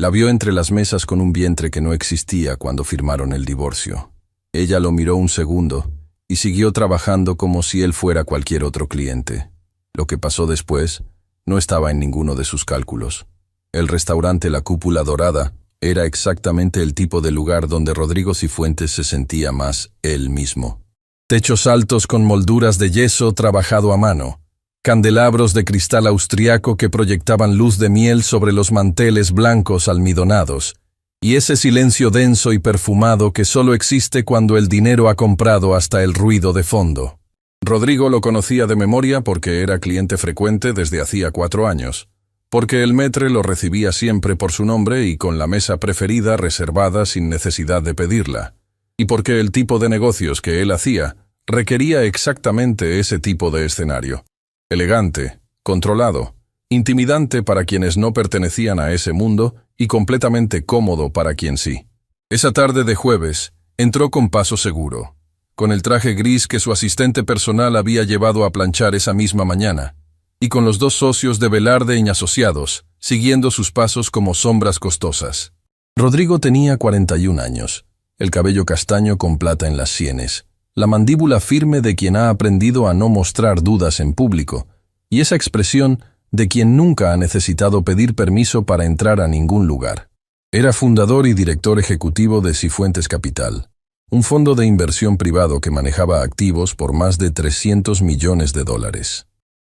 La vio entre las mesas con un vientre que no existía cuando firmaron el divorcio. Ella lo miró un segundo y siguió trabajando como si él fuera cualquier otro cliente. Lo que pasó después no estaba en ninguno de sus cálculos. El restaurante La Cúpula Dorada era exactamente el tipo de lugar donde Rodrigo Cifuentes se sentía más él mismo. Techos altos con molduras de yeso trabajado a mano, candelabros de cristal austriaco que proyectaban luz de miel sobre los manteles blancos almidonados, y ese silencio denso y perfumado que solo existe cuando el dinero ha comprado hasta el ruido de fondo. Rodrigo lo conocía de memoria porque era cliente frecuente desde hacía 4 años, porque el maître lo recibía siempre por su nombre y con la mesa preferida reservada sin necesidad de pedirla, y porque el tipo de negocios que él hacía requería exactamente ese tipo de escenario. Elegante, controlado, intimidante para quienes no pertenecían a ese mundo y completamente cómodo para quien sí. Esa tarde de jueves entró con paso seguro, con el traje gris que su asistente personal había llevado a planchar esa misma mañana, y con los 2 socios de Velarde y Asociados, siguiendo sus pasos como sombras costosas. Rodrigo tenía 41 años, el cabello castaño con plata en las sienes, la mandíbula firme de quien ha aprendido a no mostrar dudas en público, y esa expresión de quien nunca ha necesitado pedir permiso para entrar a ningún lugar. Era fundador y director ejecutivo de Cifuentes Capital, un fondo de inversión privado que manejaba activos por más de $300 millones.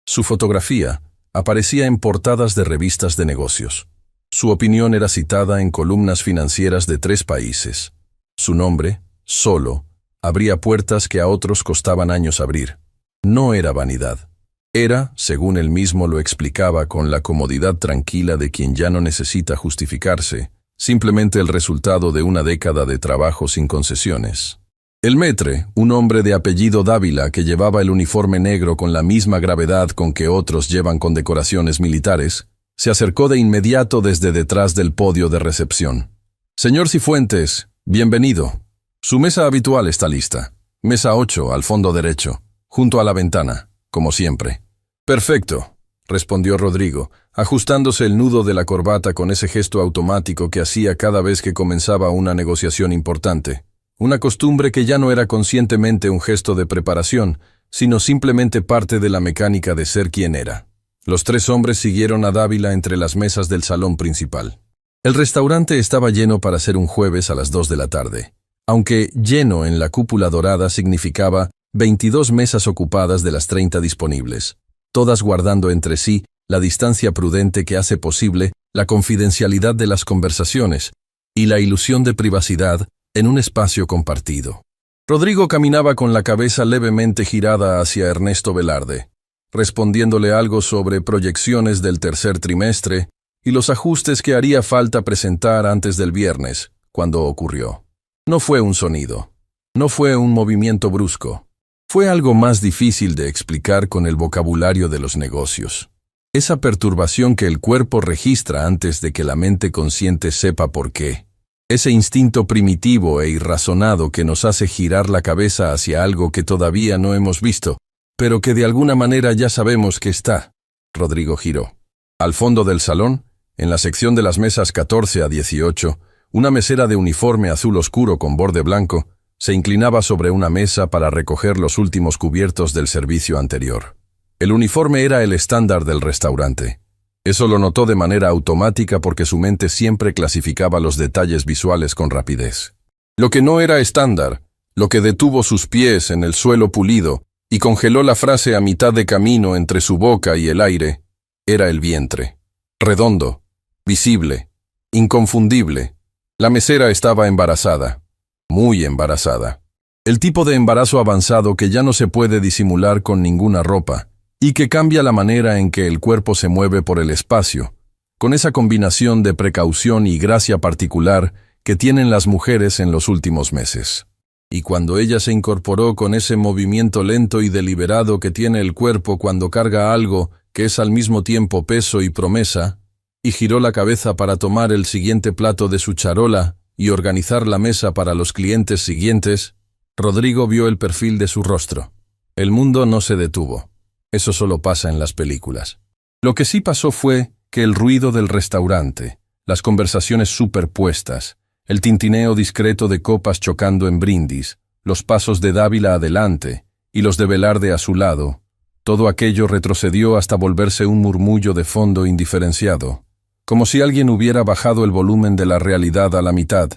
Su fotografía aparecía en portadas de revistas de negocios. Su opinión era citada en columnas financieras de 3 países. Su nombre, solo, abría puertas que a otros costaban años abrir. No era vanidad. Era, según él mismo lo explicaba con la comodidad tranquila de quien ya no necesita justificarse, simplemente el resultado de una década de trabajo sin concesiones. El maître, un hombre de apellido Dávila que llevaba el uniforme negro con la misma gravedad con que otros llevan condecoraciones militares, se acercó de inmediato desde detrás del podio de recepción. «Señor Cifuentes, bienvenido. Su mesa habitual está lista. Mesa 8, al fondo derecho, junto a la ventana, como siempre». «Perfecto», respondió Rodrigo, ajustándose el nudo de la corbata con ese gesto automático que hacía cada vez que comenzaba una negociación importante. Una costumbre que ya no era conscientemente un gesto de preparación, sino simplemente parte de la mecánica de ser quien era. Los 3 hombres siguieron a Dávila entre las mesas del salón principal. El restaurante estaba lleno para ser un jueves a las 2 de la tarde, aunque lleno en La Cúpula Dorada significaba 22 mesas ocupadas de las 30 disponibles, todas guardando entre sí la distancia prudente que hace posible la confidencialidad de las conversaciones y la ilusión de privacidad en un espacio compartido. Rodrigo caminaba con la cabeza levemente girada hacia Ernesto Velarde, respondiéndole algo sobre proyecciones del tercer trimestre y los ajustes que haría falta presentar antes del viernes, cuando ocurrió. No fue un sonido, no fue un movimiento brusco. Fue algo más difícil de explicar con el vocabulario de los negocios. Esa perturbación que el cuerpo registra antes de que la mente consciente sepa por qué. Ese instinto primitivo e irrazonado que nos hace girar la cabeza hacia algo que todavía no hemos visto, pero que de alguna manera ya sabemos que está. Rodrigo giró. Al fondo del salón, en la sección de las mesas 14 a 18, una mesera de uniforme azul oscuro con borde blanco se inclinaba sobre una mesa para recoger los últimos cubiertos del servicio anterior. El uniforme era el estándar del restaurante. Eso lo notó de manera automática porque su mente siempre clasificaba los detalles visuales con rapidez. Lo que no era estándar, lo que detuvo sus pies en el suelo pulido y congeló la frase a mitad de camino entre su boca y el aire, era el vientre. Redondo, visible, inconfundible. La mesera estaba embarazada. Muy embarazada. El tipo de embarazo avanzado que ya no se puede disimular con ninguna ropa y que cambia la manera en que el cuerpo se mueve por el espacio, con esa combinación de precaución y gracia particular que tienen las mujeres en los últimos meses. Y cuando ella se incorporó con ese movimiento lento y deliberado que tiene el cuerpo cuando carga algo que es al mismo tiempo peso y promesa, y giró la cabeza para tomar el siguiente plato de su charola y organizar la mesa para los clientes siguientes, Rodrigo vio el perfil de su rostro. El mundo no se detuvo. Eso solo pasa en las películas. Lo que sí pasó fue que el ruido del restaurante, las conversaciones superpuestas, el tintineo discreto de copas chocando en brindis, los pasos de Dávila adelante y los de Velarde a su lado, todo aquello retrocedió hasta volverse un murmullo de fondo indiferenciado, como si alguien hubiera bajado el volumen de la realidad a la mitad,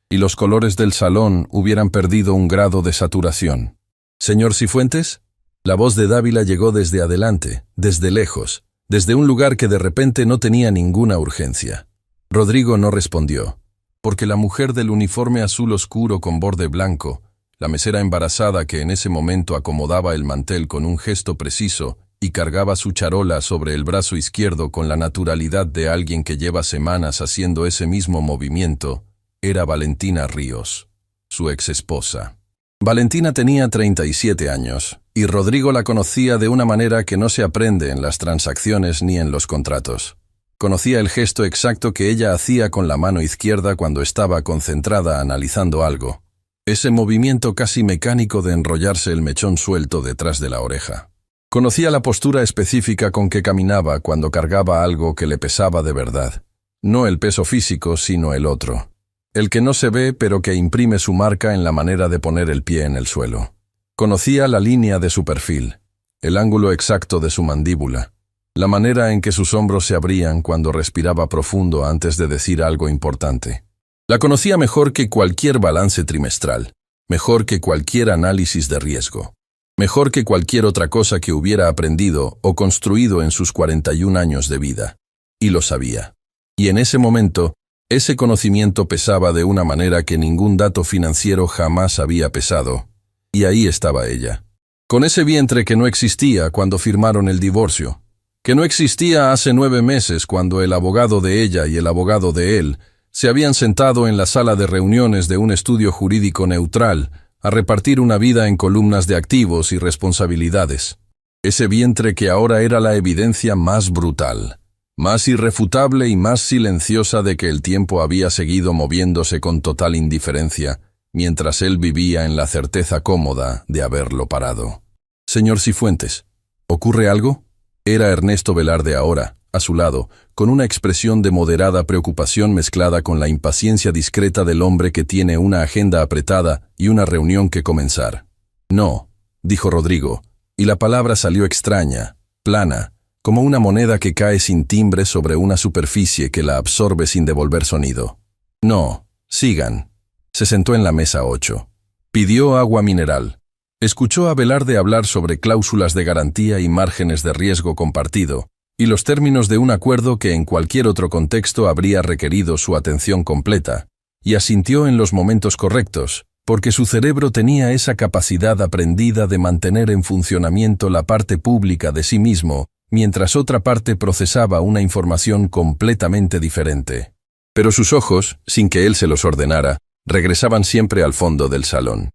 y los colores del salón hubieran perdido un grado de saturación. «¿Señor Cifuentes?» La voz de Dávila llegó desde adelante, desde lejos, desde un lugar que de repente no tenía ninguna urgencia. Rodrigo no respondió, porque la mujer del uniforme azul oscuro con borde blanco, la mesera embarazada que en ese momento acomodaba el mantel con un gesto preciso y cargaba su charola sobre el brazo izquierdo con la naturalidad de alguien que lleva semanas haciendo ese mismo movimiento, era Valentina Ríos, su exesposa. Valentina tenía 37 años, y Rodrigo la conocía de una manera que no se aprende en las transacciones ni en los contratos. Conocía el gesto exacto que ella hacía con la mano izquierda cuando estaba concentrada analizando algo. Ese movimiento casi mecánico de enrollarse el mechón suelto detrás de la oreja. Conocía la postura específica con que caminaba cuando cargaba algo que le pesaba de verdad. No el peso físico, sino el otro. El que no se ve pero que imprime su marca en la manera de poner el pie en el suelo. Conocía la línea de su perfil, el ángulo exacto de su mandíbula, la manera en que sus hombros se abrían cuando respiraba profundo antes de decir algo importante. La conocía mejor que cualquier balance trimestral, mejor que cualquier análisis de riesgo, mejor que cualquier otra cosa que hubiera aprendido o construido en sus 41 años de vida. Y lo sabía. Y en ese momento, ese conocimiento pesaba de una manera que ningún dato financiero jamás había pesado. Y ahí estaba ella, con ese vientre que no existía cuando firmaron el divorcio, que no existía hace 9 meses cuando el abogado de ella y el abogado de él se habían sentado en la sala de reuniones de un estudio jurídico neutral a repartir una vida en columnas de activos y responsabilidades. Ese vientre que ahora era la evidencia más brutal, más irrefutable y más silenciosa de que el tiempo había seguido moviéndose con total indiferencia, mientras él vivía en la certeza cómoda de haberlo parado. «Señor Cifuentes, ¿ocurre algo?» Era Ernesto Velarde ahora, a su lado, con una expresión de moderada preocupación mezclada con la impaciencia discreta del hombre que tiene una agenda apretada y una reunión que comenzar. «No», dijo Rodrigo, y la palabra salió extraña, plana, como una moneda que cae sin timbre sobre una superficie que la absorbe sin devolver sonido. «No, sigan». Se sentó en la mesa 8. Pidió agua mineral. Escuchó a Velarde hablar sobre cláusulas de garantía y márgenes de riesgo compartido, y los términos de un acuerdo que en cualquier otro contexto habría requerido su atención completa, y asintió en los momentos correctos, porque su cerebro tenía esa capacidad aprendida de mantener en funcionamiento la parte pública de sí mismo, mientras otra parte procesaba una información completamente diferente. Pero sus ojos, sin que él se los ordenara, regresaban siempre al fondo del salón.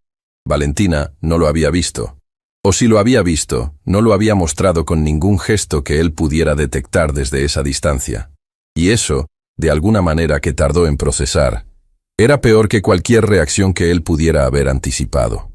Valentina no lo había visto. O si lo había visto, no lo había mostrado con ningún gesto que él pudiera detectar desde esa distancia. Y eso, de alguna manera que tardó en procesar, era peor que cualquier reacción que él pudiera haber anticipado.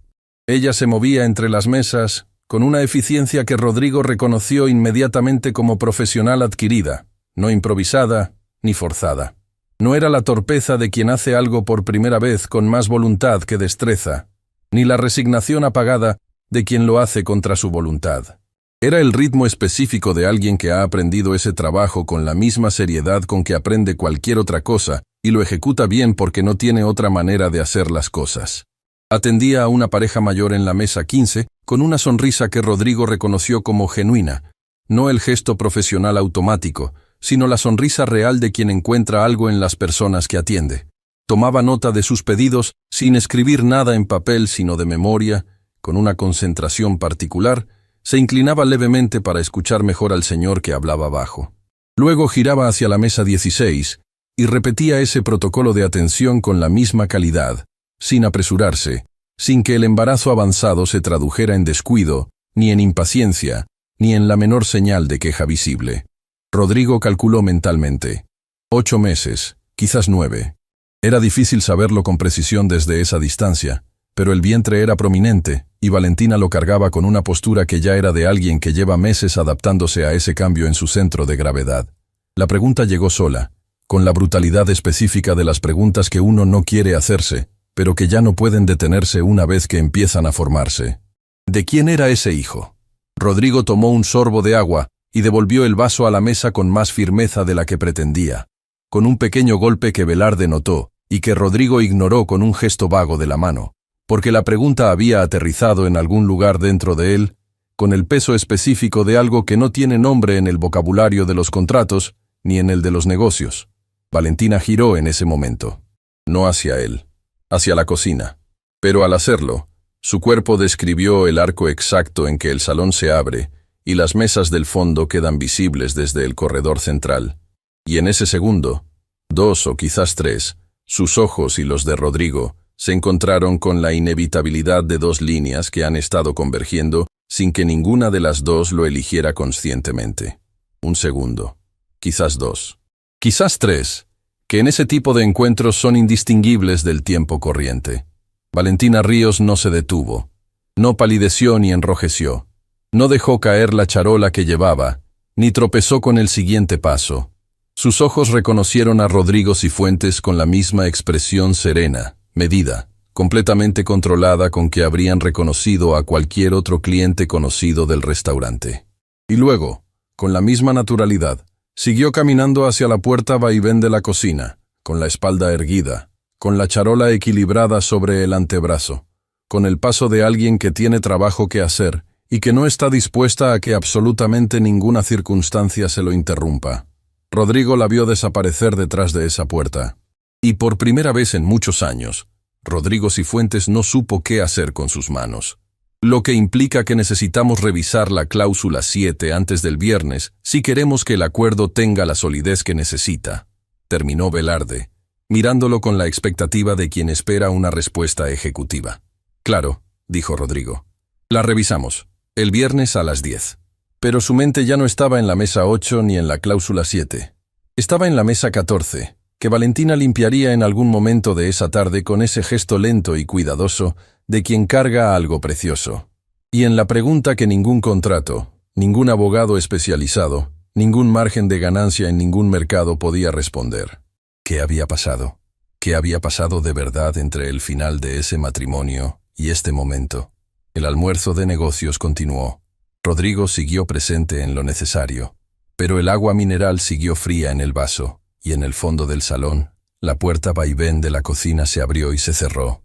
Ella se movía entre las mesas con una eficiencia que Rodrigo reconoció inmediatamente como profesional adquirida, no improvisada ni forzada. No era la torpeza de quien hace algo por primera vez con más voluntad que destreza, ni la resignación apagada de quien lo hace contra su voluntad. Era el ritmo específico de alguien que ha aprendido ese trabajo con la misma seriedad con que aprende cualquier otra cosa y lo ejecuta bien porque no tiene otra manera de hacer las cosas. Atendía a una pareja mayor en la mesa 15 con una sonrisa que Rodrigo reconoció como genuina, no el gesto profesional automático, sino la sonrisa real de quien encuentra algo en las personas que atiende. Tomaba nota de sus pedidos sin escribir nada en papel sino de memoria, con una concentración particular, se inclinaba levemente para escuchar mejor al señor que hablaba bajo. Luego giraba hacia la mesa 16 y repetía ese protocolo de atención con la misma calidad, sin apresurarse, sin que el embarazo avanzado se tradujera en descuido, ni en impaciencia, ni en la menor señal de queja visible. Rodrigo calculó mentalmente. 8 meses, quizás 9. Era difícil saberlo con precisión desde esa distancia, pero el vientre era prominente, y Valentina lo cargaba con una postura que ya era de alguien que lleva meses adaptándose a ese cambio en su centro de gravedad. La pregunta llegó sola, con la brutalidad específica de las preguntas que uno no quiere hacerse, pero que ya no pueden detenerse una vez que empiezan a formarse. ¿De quién era ese hijo? Rodrigo tomó un sorbo de agua y devolvió el vaso a la mesa con más firmeza de la que pretendía, con un pequeño golpe que Velarde notó y que Rodrigo ignoró con un gesto vago de la mano, porque la pregunta había aterrizado en algún lugar dentro de él, con el peso específico de algo que no tiene nombre en el vocabulario de los contratos ni en el de los negocios. Valentina giró en ese momento, no hacia él, hacia la cocina. Pero al hacerlo, su cuerpo describió el arco exacto en que el salón se abre y las mesas del fondo quedan visibles desde el corredor central. Y en ese segundo, 2 o quizás 3, sus ojos y los de Rodrigo se encontraron con la inevitabilidad de 2 líneas que han estado convergiendo sin que ninguna de las 2 lo eligiera conscientemente. Un segundo, quizás 2, quizás 3, que en ese tipo de encuentros son indistinguibles del tiempo corriente. Valentina Ríos no se detuvo, no palideció ni enrojeció, no dejó caer la charola que llevaba, ni tropezó con el siguiente paso. Sus ojos reconocieron a Rodrigo Cifuentes con la misma expresión serena, medida, completamente controlada con que habrían reconocido a cualquier otro cliente conocido del restaurante. Y luego, con la misma naturalidad, siguió caminando hacia la puerta vaivén de la cocina, con la espalda erguida, con la charola equilibrada sobre el antebrazo, con el paso de alguien que tiene trabajo que hacer y que no está dispuesta a que absolutamente ninguna circunstancia se lo interrumpa. Rodrigo la vio desaparecer detrás de esa puerta. Y por primera vez en muchos años, Rodrigo Cifuentes no supo qué hacer con sus manos. Lo que implica que necesitamos revisar la cláusula 7 antes del viernes si queremos que el acuerdo tenga la solidez que necesita, terminó Velarde, mirándolo con la expectativa de quien espera una respuesta ejecutiva. Claro, dijo Rodrigo. La revisamos, el viernes a las 10. Pero su mente ya no estaba en la mesa 8 ni en la cláusula 7. Estaba en la mesa 14, que Valentina limpiaría en algún momento de esa tarde con ese gesto lento y cuidadoso de quien carga algo precioso. Y en la pregunta que ningún contrato, ningún abogado especializado, ningún margen de ganancia en ningún mercado podía responder. ¿Qué había pasado? ¿Qué había pasado de verdad entre el final de ese matrimonio y este momento? El almuerzo de negocios continuó. Rodrigo siguió presente en lo necesario, pero el agua mineral siguió fría en el vaso, y en el fondo del salón, la puerta vaivén de la cocina se abrió y se cerró,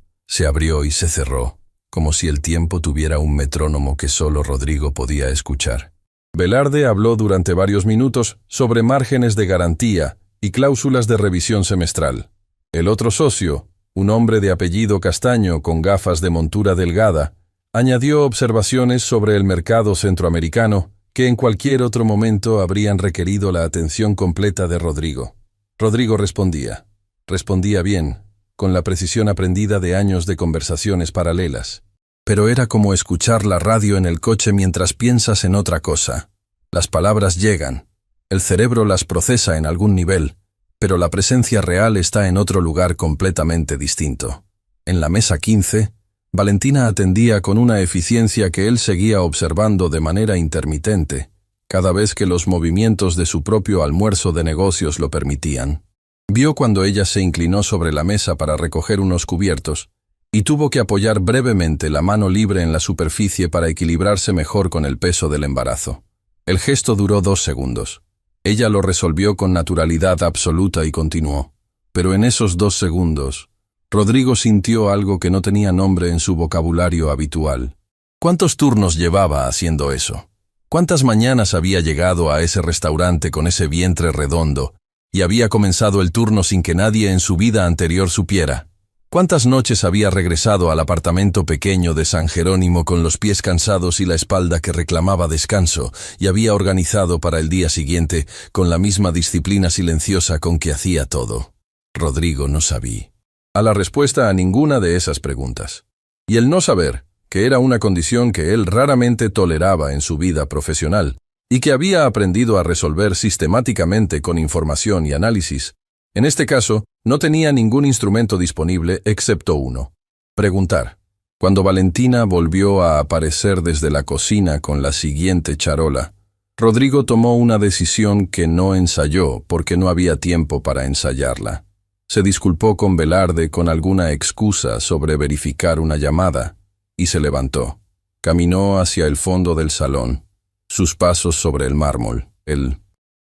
como si el tiempo tuviera un metrónomo que solo Rodrigo podía escuchar. Velarde habló durante varios minutos sobre márgenes de garantía y cláusulas de revisión semestral. El otro socio, un hombre de apellido Castaño con gafas de montura delgada, añadió observaciones sobre el mercado centroamericano que en cualquier otro momento habrían requerido la atención completa de Rodrigo. Rodrigo respondía bien, con la precisión aprendida de años de conversaciones paralelas. Pero era como escuchar la radio en el coche mientras piensas en otra cosa. Las palabras llegan, el cerebro las procesa en algún nivel, pero la presencia real está en otro lugar completamente distinto. En la mesa 15, Valentina atendía con una eficiencia que él seguía observando de manera intermitente, cada vez que los movimientos de su propio almuerzo de negocios lo permitían. Vio cuando ella se inclinó sobre la mesa para recoger unos cubiertos, y tuvo que apoyar brevemente la mano libre en la superficie para equilibrarse mejor con el peso del embarazo. El gesto duró 2 segundos. Ella lo resolvió con naturalidad absoluta y continuó. Pero en esos 2 segundos, Rodrigo sintió algo que no tenía nombre en su vocabulario habitual. ¿Cuántos turnos llevaba haciendo eso? ¿Cuántas mañanas había llegado a ese restaurante con ese vientre redondo y había comenzado el turno sin que nadie en su vida anterior supiera? ¿Cuántas noches había regresado al apartamento pequeño de San Jerónimo con los pies cansados y la espalda que reclamaba descanso y había organizado para el día siguiente con la misma disciplina silenciosa con que hacía todo? Rodrigo no sabía a la respuesta a ninguna de esas preguntas. Y el no saber, que era una condición que él raramente toleraba en su vida profesional, y que había aprendido a resolver sistemáticamente con información y análisis, en este caso no tenía ningún instrumento disponible excepto uno: preguntar. Cuando Valentina volvió a aparecer desde la cocina con la siguiente charola, Rodrigo tomó una decisión que no ensayó porque no había tiempo para ensayarla. Se disculpó con Velarde con alguna excusa sobre verificar una llamada y se levantó. Caminó hacia el fondo del salón, sus pasos sobre el mármol,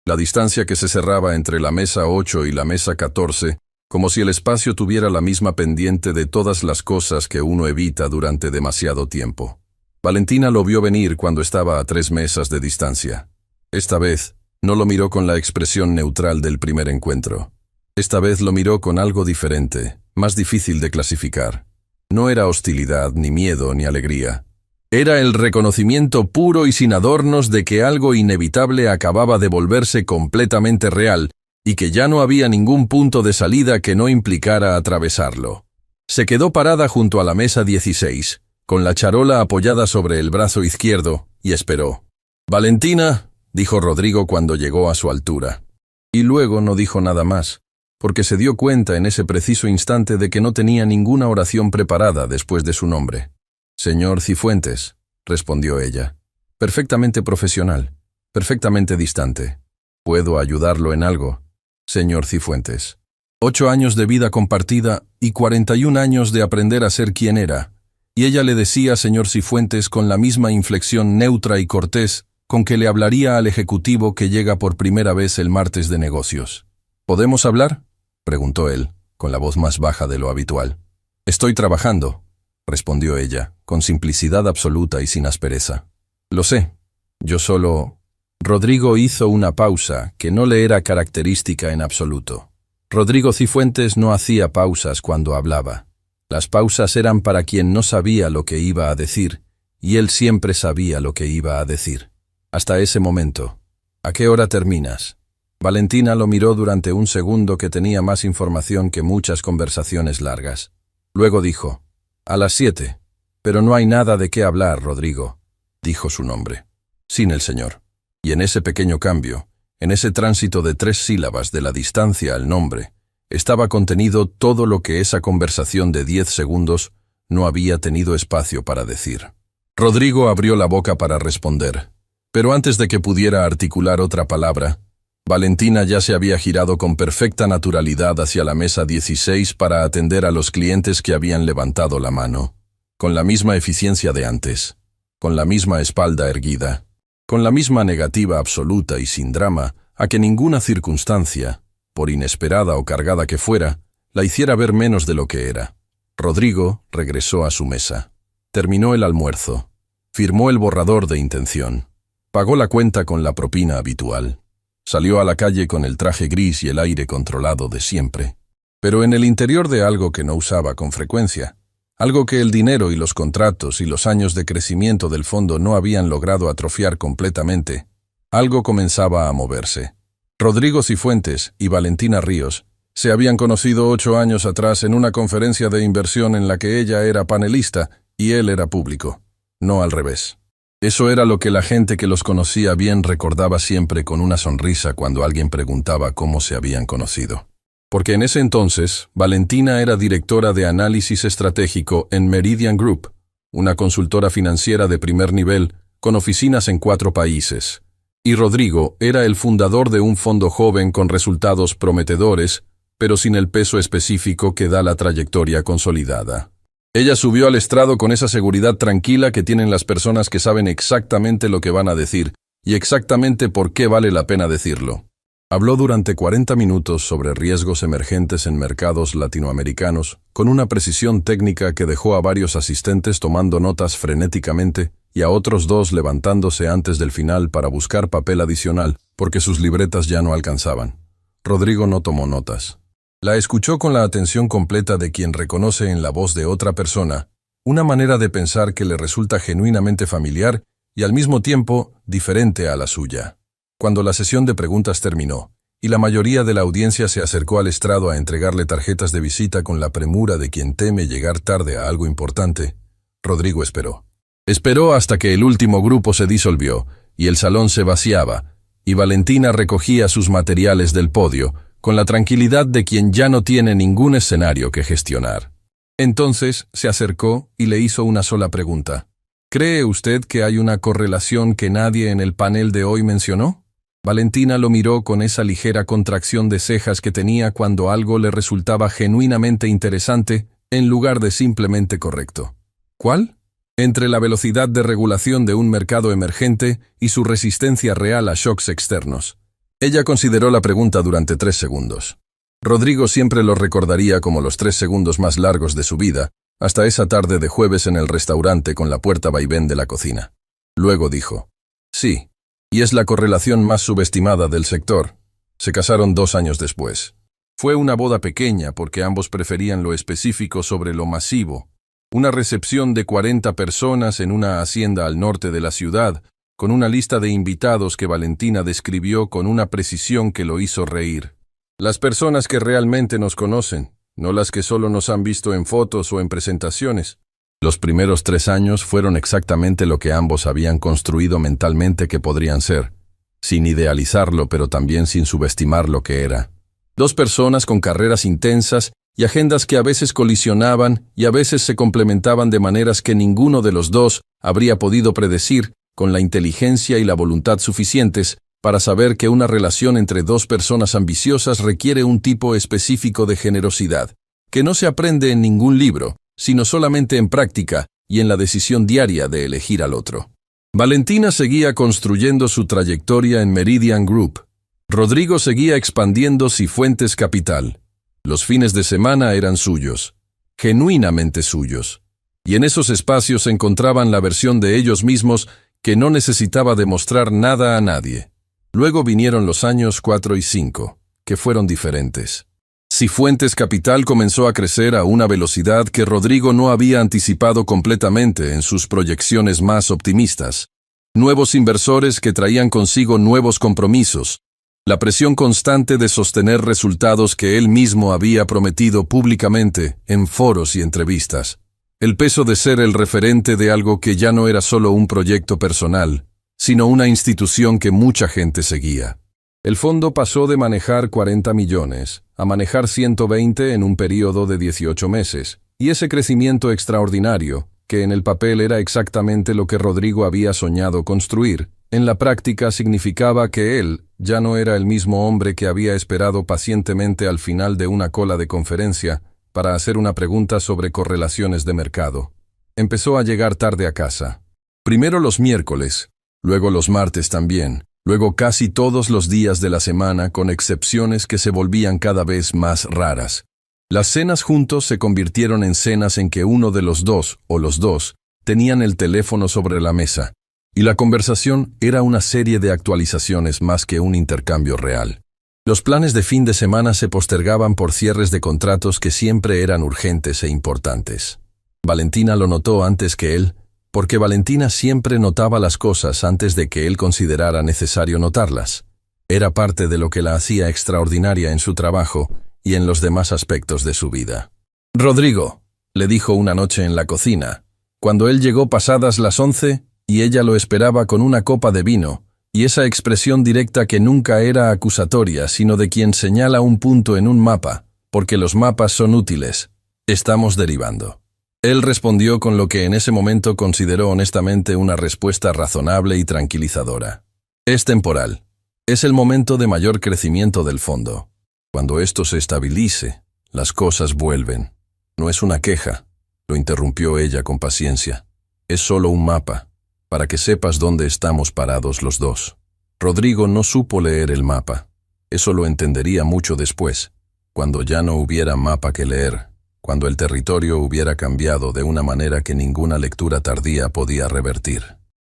la distancia que se cerraba entre la mesa 8 y la mesa 14, como si el espacio tuviera la misma pendiente de todas las cosas que uno evita durante demasiado tiempo. Valentina lo vio venir cuando estaba a 3 mesas de distancia. Esta vez, no lo miró con la expresión neutral del primer encuentro. Esta vez lo miró con algo diferente, más difícil de clasificar. No era hostilidad, ni miedo, ni alegría. Era el reconocimiento puro y sin adornos de que algo inevitable acababa de volverse completamente real y que ya no había ningún punto de salida que no implicara atravesarlo. Se quedó parada junto a la mesa 16, con la charola apoyada sobre el brazo izquierdo, y esperó. «Valentina», dijo Rodrigo cuando llegó a su altura. Y luego no dijo nada más, porque se dio cuenta en ese preciso instante de que no tenía ninguna oración preparada después de su nombre. «Señor Cifuentes», respondió ella. «Perfectamente profesional, perfectamente distante. ¿Puedo ayudarlo en algo, señor Cifuentes?» 8 años de vida compartida y 41 años de aprender a ser quien era. Y ella le decía señor Cifuentes con la misma inflexión neutra y cortés con que le hablaría al ejecutivo que llega por primera vez el martes de negocios. «¿Podemos hablar?», preguntó él, con la voz más baja de lo habitual. «Estoy trabajando», respondió ella, con simplicidad absoluta y sin aspereza. «Lo sé. Yo solo...» Rodrigo hizo una pausa que no le era característica en absoluto. Rodrigo Cifuentes no hacía pausas cuando hablaba. Las pausas eran para quien no sabía lo que iba a decir, y él siempre sabía lo que iba a decir. Hasta ese momento. «¿A qué hora terminas?». Valentina lo miró durante un segundo que tenía más información que muchas conversaciones largas. Luego dijo: «A las 7. Pero no hay nada de qué hablar, Rodrigo», dijo su nombre. «Sin el señor». Y en ese pequeño cambio, en ese tránsito de 3 sílabas de la distancia al nombre, estaba contenido todo lo que esa conversación de 10 segundos no había tenido espacio para decir. Rodrigo abrió la boca para responder, pero antes de que pudiera articular otra palabra, Valentina ya se había girado con perfecta naturalidad hacia la mesa 16 para atender a los clientes que habían levantado la mano, con la misma eficiencia de antes, con la misma espalda erguida, con la misma negativa absoluta y sin drama a que ninguna circunstancia, por inesperada o cargada que fuera, la hiciera ver menos de lo que era. Rodrigo regresó a su mesa. Terminó el almuerzo. Firmó el borrador de intención. Pagó la cuenta con la propina habitual. Salió a la calle con el traje gris y el aire controlado de siempre. Pero en el interior de algo que no usaba con frecuencia, algo que el dinero y los contratos y los años de crecimiento del fondo no habían logrado atrofiar completamente, algo comenzaba a moverse. Rodrigo Cifuentes y Valentina Ríos se habían conocido 8 años atrás en una conferencia de inversión en la que ella era panelista y él era público, no al revés. Eso era lo que la gente que los conocía bien recordaba siempre con una sonrisa cuando alguien preguntaba cómo se habían conocido. Porque en ese entonces, Valentina era directora de análisis estratégico en Meridian Group, una consultora financiera de primer nivel con oficinas en 4 países. Y Rodrigo era el fundador de un fondo joven con resultados prometedores, pero sin el peso específico que da la trayectoria consolidada. Ella subió al estrado con esa seguridad tranquila que tienen las personas que saben exactamente lo que van a decir y exactamente por qué vale la pena decirlo. Habló durante 40 minutos sobre riesgos emergentes en mercados latinoamericanos, con una precisión técnica que dejó a varios asistentes tomando notas frenéticamente y a otros 2 levantándose antes del final para buscar papel adicional, porque sus libretas ya no alcanzaban. Rodrigo no tomó notas. La escuchó con la atención completa de quien reconoce en la voz de otra persona una manera de pensar que le resulta genuinamente familiar y al mismo tiempo diferente a la suya. Cuando la sesión de preguntas terminó, y la mayoría de la audiencia se acercó al estrado a entregarle tarjetas de visita con la premura de quien teme llegar tarde a algo importante, Rodrigo esperó. Esperó hasta que el último grupo se disolvió, y el salón se vaciaba, y Valentina recogía sus materiales del podio, con la tranquilidad de quien ya no tiene ningún escenario que gestionar. Entonces se acercó y le hizo una sola pregunta. ¿Cree usted que hay una correlación que nadie en el panel de hoy mencionó? Valentina lo miró con esa ligera contracción de cejas que tenía cuando algo le resultaba genuinamente interesante en lugar de simplemente correcto. ¿Cuál? Entre la velocidad de regulación de un mercado emergente y su resistencia real a shocks externos. Ella consideró la pregunta durante 3 segundos. Rodrigo siempre lo recordaría como los 3 segundos más largos de su vida, hasta esa tarde de jueves en el restaurante con la puerta vaivén de la cocina. Luego dijo, sí, y es la correlación más subestimada del sector. Se casaron 2 años después. Fue una boda pequeña porque ambos preferían lo específico sobre lo masivo. Una recepción de 40 personas en una hacienda al norte de la ciudad, con una lista de invitados que Valentina describió con una precisión que lo hizo reír. Las personas que realmente nos conocen, no las que solo nos han visto en fotos o en presentaciones. Los primeros 3 años fueron exactamente lo que ambos habían construido mentalmente que podrían ser, sin idealizarlo pero también sin subestimar lo que era. 2 personas con carreras intensas y agendas que a veces colisionaban y a veces se complementaban de maneras que ninguno de los dos habría podido predecir, con la inteligencia y la voluntad suficientes para saber que una relación entre 2 personas ambiciosas requiere un tipo específico de generosidad, que no se aprende en ningún libro, sino solamente en práctica y en la decisión diaria de elegir al otro. Valentina seguía construyendo su trayectoria en Meridian Group. Rodrigo seguía expandiendo Cifuentes Capital. Los fines de semana eran suyos, genuinamente suyos, y en esos espacios se encontraban la versión de ellos mismos que no necesitaba demostrar nada a nadie. Luego vinieron los años 4 y 5, que fueron diferentes. Cifuentes Capital comenzó a crecer a una velocidad que Rodrigo no había anticipado completamente en sus proyecciones más optimistas. Nuevos inversores que traían consigo nuevos compromisos, la presión constante de sostener resultados que él mismo había prometido públicamente en foros y entrevistas. El peso de ser el referente de algo que ya no era solo un proyecto personal, sino una institución que mucha gente seguía. El fondo pasó de manejar 40 millones a manejar 120 en un periodo de 18 meses, y ese crecimiento extraordinario, que en el papel era exactamente lo que Rodrigo había soñado construir, en la práctica significaba que él ya no era el mismo hombre que había esperado pacientemente al final de una cola de conferencia para hacer una pregunta sobre correlaciones de mercado. Empezó a llegar tarde a casa. Primero los miércoles, luego los martes también, luego casi todos los días de la semana con excepciones que se volvían cada vez más raras. Las cenas juntos se convirtieron en cenas en que uno de los dos, o los dos, tenían el teléfono sobre la mesa, y la conversación era una serie de actualizaciones más que un intercambio real. Los planes de fin de semana se postergaban por cierres de contratos que siempre eran urgentes e importantes. Valentina lo notó antes que él, porque Valentina siempre notaba las cosas antes de que él considerara necesario notarlas. Era parte de lo que la hacía extraordinaria en su trabajo y en los demás aspectos de su vida. «Rodrigo», le dijo una noche en la cocina, cuando él llegó pasadas las 11 y ella lo esperaba con una copa de vino, y esa expresión directa que nunca era acusatoria, sino de quien señala un punto en un mapa, porque los mapas son útiles. «Estamos derivando». Él respondió con lo que en ese momento consideró honestamente una respuesta razonable y tranquilizadora. «Es temporal. Es el momento de mayor crecimiento del fondo. Cuando esto se estabilice, las cosas vuelven. No es una queja», lo interrumpió ella con paciencia. «Es solo un mapa, para que sepas dónde estamos parados los dos». Rodrigo no supo leer el mapa. Eso lo entendería mucho después, cuando ya no hubiera mapa que leer, cuando el territorio hubiera cambiado de una manera que ninguna lectura tardía podía revertir.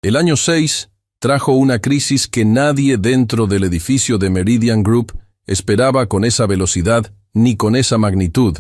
El año 6 trajo una crisis que nadie dentro del edificio de Meridian Group esperaba con esa velocidad ni con esa magnitud.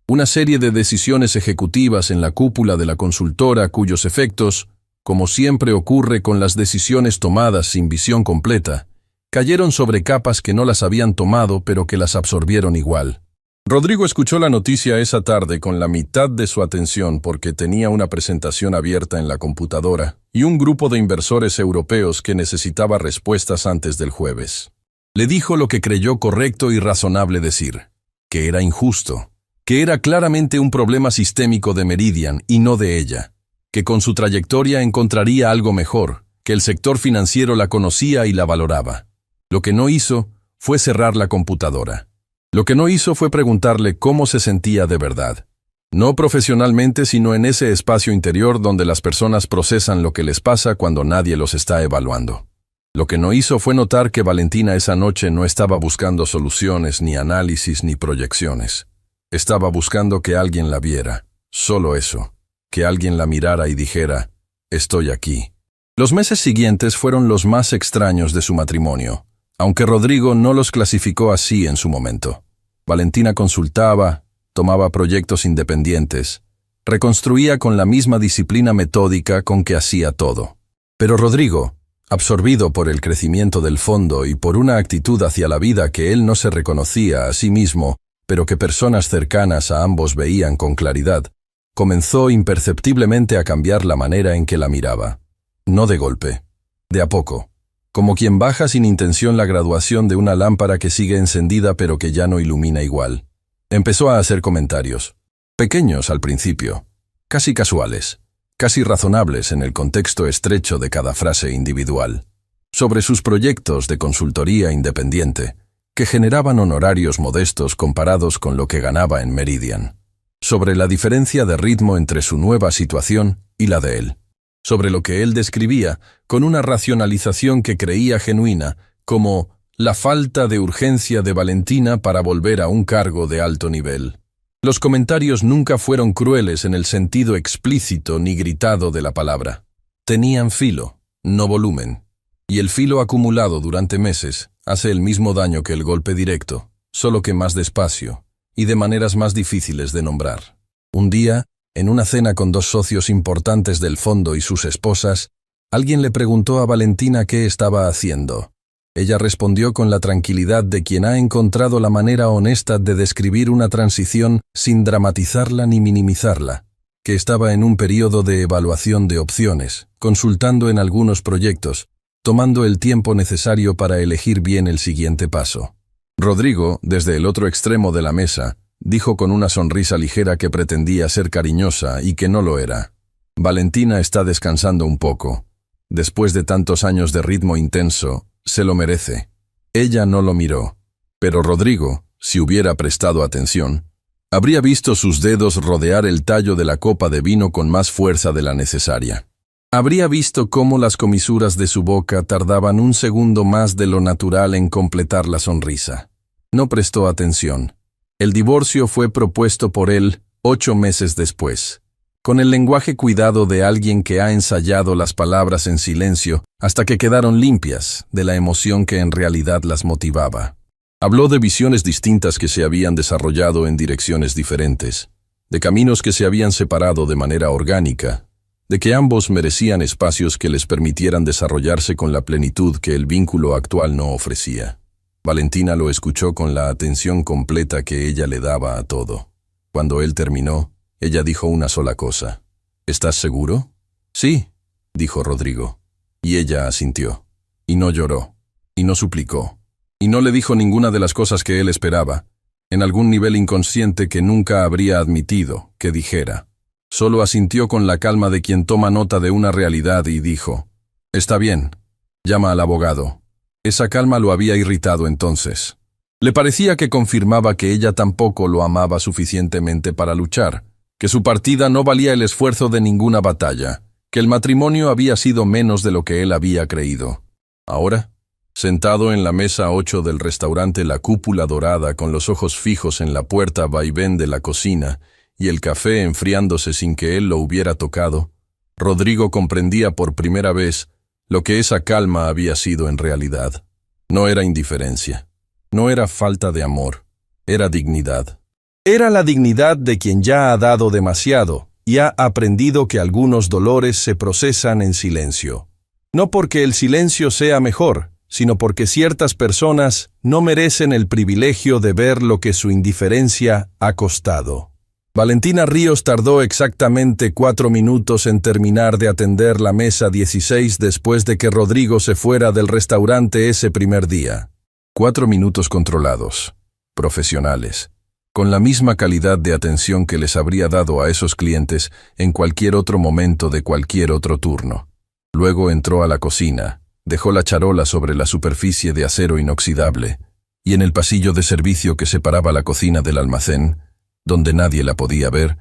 Una serie de decisiones ejecutivas en la cúpula de la consultora cuyos efectos, como siempre ocurre con las decisiones tomadas sin visión completa, cayeron sobre capas que no las habían tomado pero que las absorbieron igual. Rodrigo escuchó la noticia esa tarde con la mitad de su atención porque tenía una presentación abierta en la computadora y un grupo de inversores europeos que necesitaba respuestas antes del jueves. Le dijo lo que creyó correcto y razonable decir, que era injusto, que era claramente un problema sistémico de Meridian y no de ella, que con su trayectoria encontraría algo mejor, que el sector financiero la conocía y la valoraba. Lo que no hizo fue cerrar la computadora. Lo que no hizo fue preguntarle cómo se sentía de verdad. No profesionalmente, sino en ese espacio interior donde las personas procesan lo que les pasa cuando nadie los está evaluando. Lo que no hizo fue notar que Valentina esa noche no estaba buscando soluciones, ni análisis, ni proyecciones. Estaba buscando que alguien la viera, solo eso, que alguien la mirara y dijera, estoy aquí. Los meses siguientes fueron los más extraños de su matrimonio, aunque Rodrigo no los clasificó así en su momento. Valentina consultaba, tomaba proyectos independientes, reconstruía con la misma disciplina metódica con que hacía todo. Pero Rodrigo, absorbido por el crecimiento del fondo y por una actitud hacia la vida que él no se reconocía a sí mismo, pero que personas cercanas a ambos veían con claridad, comenzó imperceptiblemente a cambiar la manera en que la miraba. No de golpe, de a poco, como quien baja sin intención la graduación de una lámpara que sigue encendida pero que ya no ilumina igual. Empezó a hacer comentarios, pequeños al principio, casi casuales, casi razonables en el contexto estrecho de cada frase individual, sobre sus proyectos de consultoría independiente, que generaban honorarios modestos comparados con lo que ganaba en Meridian, sobre la diferencia de ritmo entre su nueva situación y la de él, sobre lo que él describía con una racionalización que creía genuina, como la falta de urgencia de Valentina para volver a un cargo de alto nivel. Los comentarios nunca fueron crueles en el sentido explícito ni gritado de la palabra. Tenían filo, no volumen, y el filo acumulado durante meses hace el mismo daño que el golpe directo, solo que más despacio y de maneras más difíciles de nombrar. Un día, en una cena con dos socios importantes del fondo y sus esposas, alguien le preguntó a Valentina qué estaba haciendo. Ella respondió con la tranquilidad de quien ha encontrado la manera honesta de describir una transición sin dramatizarla ni minimizarla, que estaba en un periodo de evaluación de opciones, consultando en algunos proyectos, tomando el tiempo necesario para elegir bien el siguiente paso. Rodrigo, desde el otro extremo de la mesa, dijo con una sonrisa ligera que pretendía ser cariñosa y que no lo era. Valentina está descansando un poco. Después de tantos años de ritmo intenso, se lo merece. Ella no lo miró, pero Rodrigo, si hubiera prestado atención, habría visto sus dedos rodear el tallo de la copa de vino con más fuerza de la necesaria. Habría visto cómo las comisuras de su boca tardaban un segundo más de lo natural en completar la sonrisa. No prestó atención. El divorcio fue propuesto por él 8 meses después, con el lenguaje cuidado de alguien que ha ensayado las palabras en silencio hasta que quedaron limpias de la emoción que en realidad las motivaba. Habló de visiones distintas que se habían desarrollado en direcciones diferentes, de caminos que se habían separado de manera orgánica, de que ambos merecían espacios que les permitieran desarrollarse con la plenitud que el vínculo actual no ofrecía. Valentina lo escuchó con la atención completa que ella le daba a todo. Cuando él terminó, ella dijo una sola cosa. ¿Estás seguro? Sí, dijo Rodrigo. Y ella asintió. Y no lloró. Y no suplicó. Y no le dijo ninguna de las cosas que él esperaba, en algún nivel inconsciente que nunca habría admitido que dijera. Solo asintió con la calma de quien toma nota de una realidad y dijo, «Está bien, llama al abogado». Esa calma lo había irritado entonces. Le parecía que confirmaba que ella tampoco lo amaba suficientemente para luchar, que su partida no valía el esfuerzo de ninguna batalla, que el matrimonio había sido menos de lo que él había creído. Ahora, sentado en la mesa 8 del restaurante La Cúpula Dorada con los ojos fijos en la puerta vaivén de la cocina y el café enfriándose sin que él lo hubiera tocado, Rodrigo comprendía por primera vez lo que esa calma había sido en realidad. No era indiferencia, no era falta de amor, era dignidad. Era la dignidad de quien ya ha dado demasiado y ha aprendido que algunos dolores se procesan en silencio. No porque el silencio sea mejor, sino porque ciertas personas no merecen el privilegio de ver lo que su indiferencia ha costado. Valentina Ríos tardó exactamente 4 minutos en terminar de atender la mesa 16 después de que Rodrigo se fuera del restaurante ese primer día. 4 minutos controlados, profesionales, con la misma calidad de atención que les habría dado a esos clientes en cualquier otro momento de cualquier otro turno. Luego entró a la cocina, dejó la charola sobre la superficie de acero inoxidable, y en el pasillo de servicio que separaba la cocina del almacén, donde nadie la podía ver,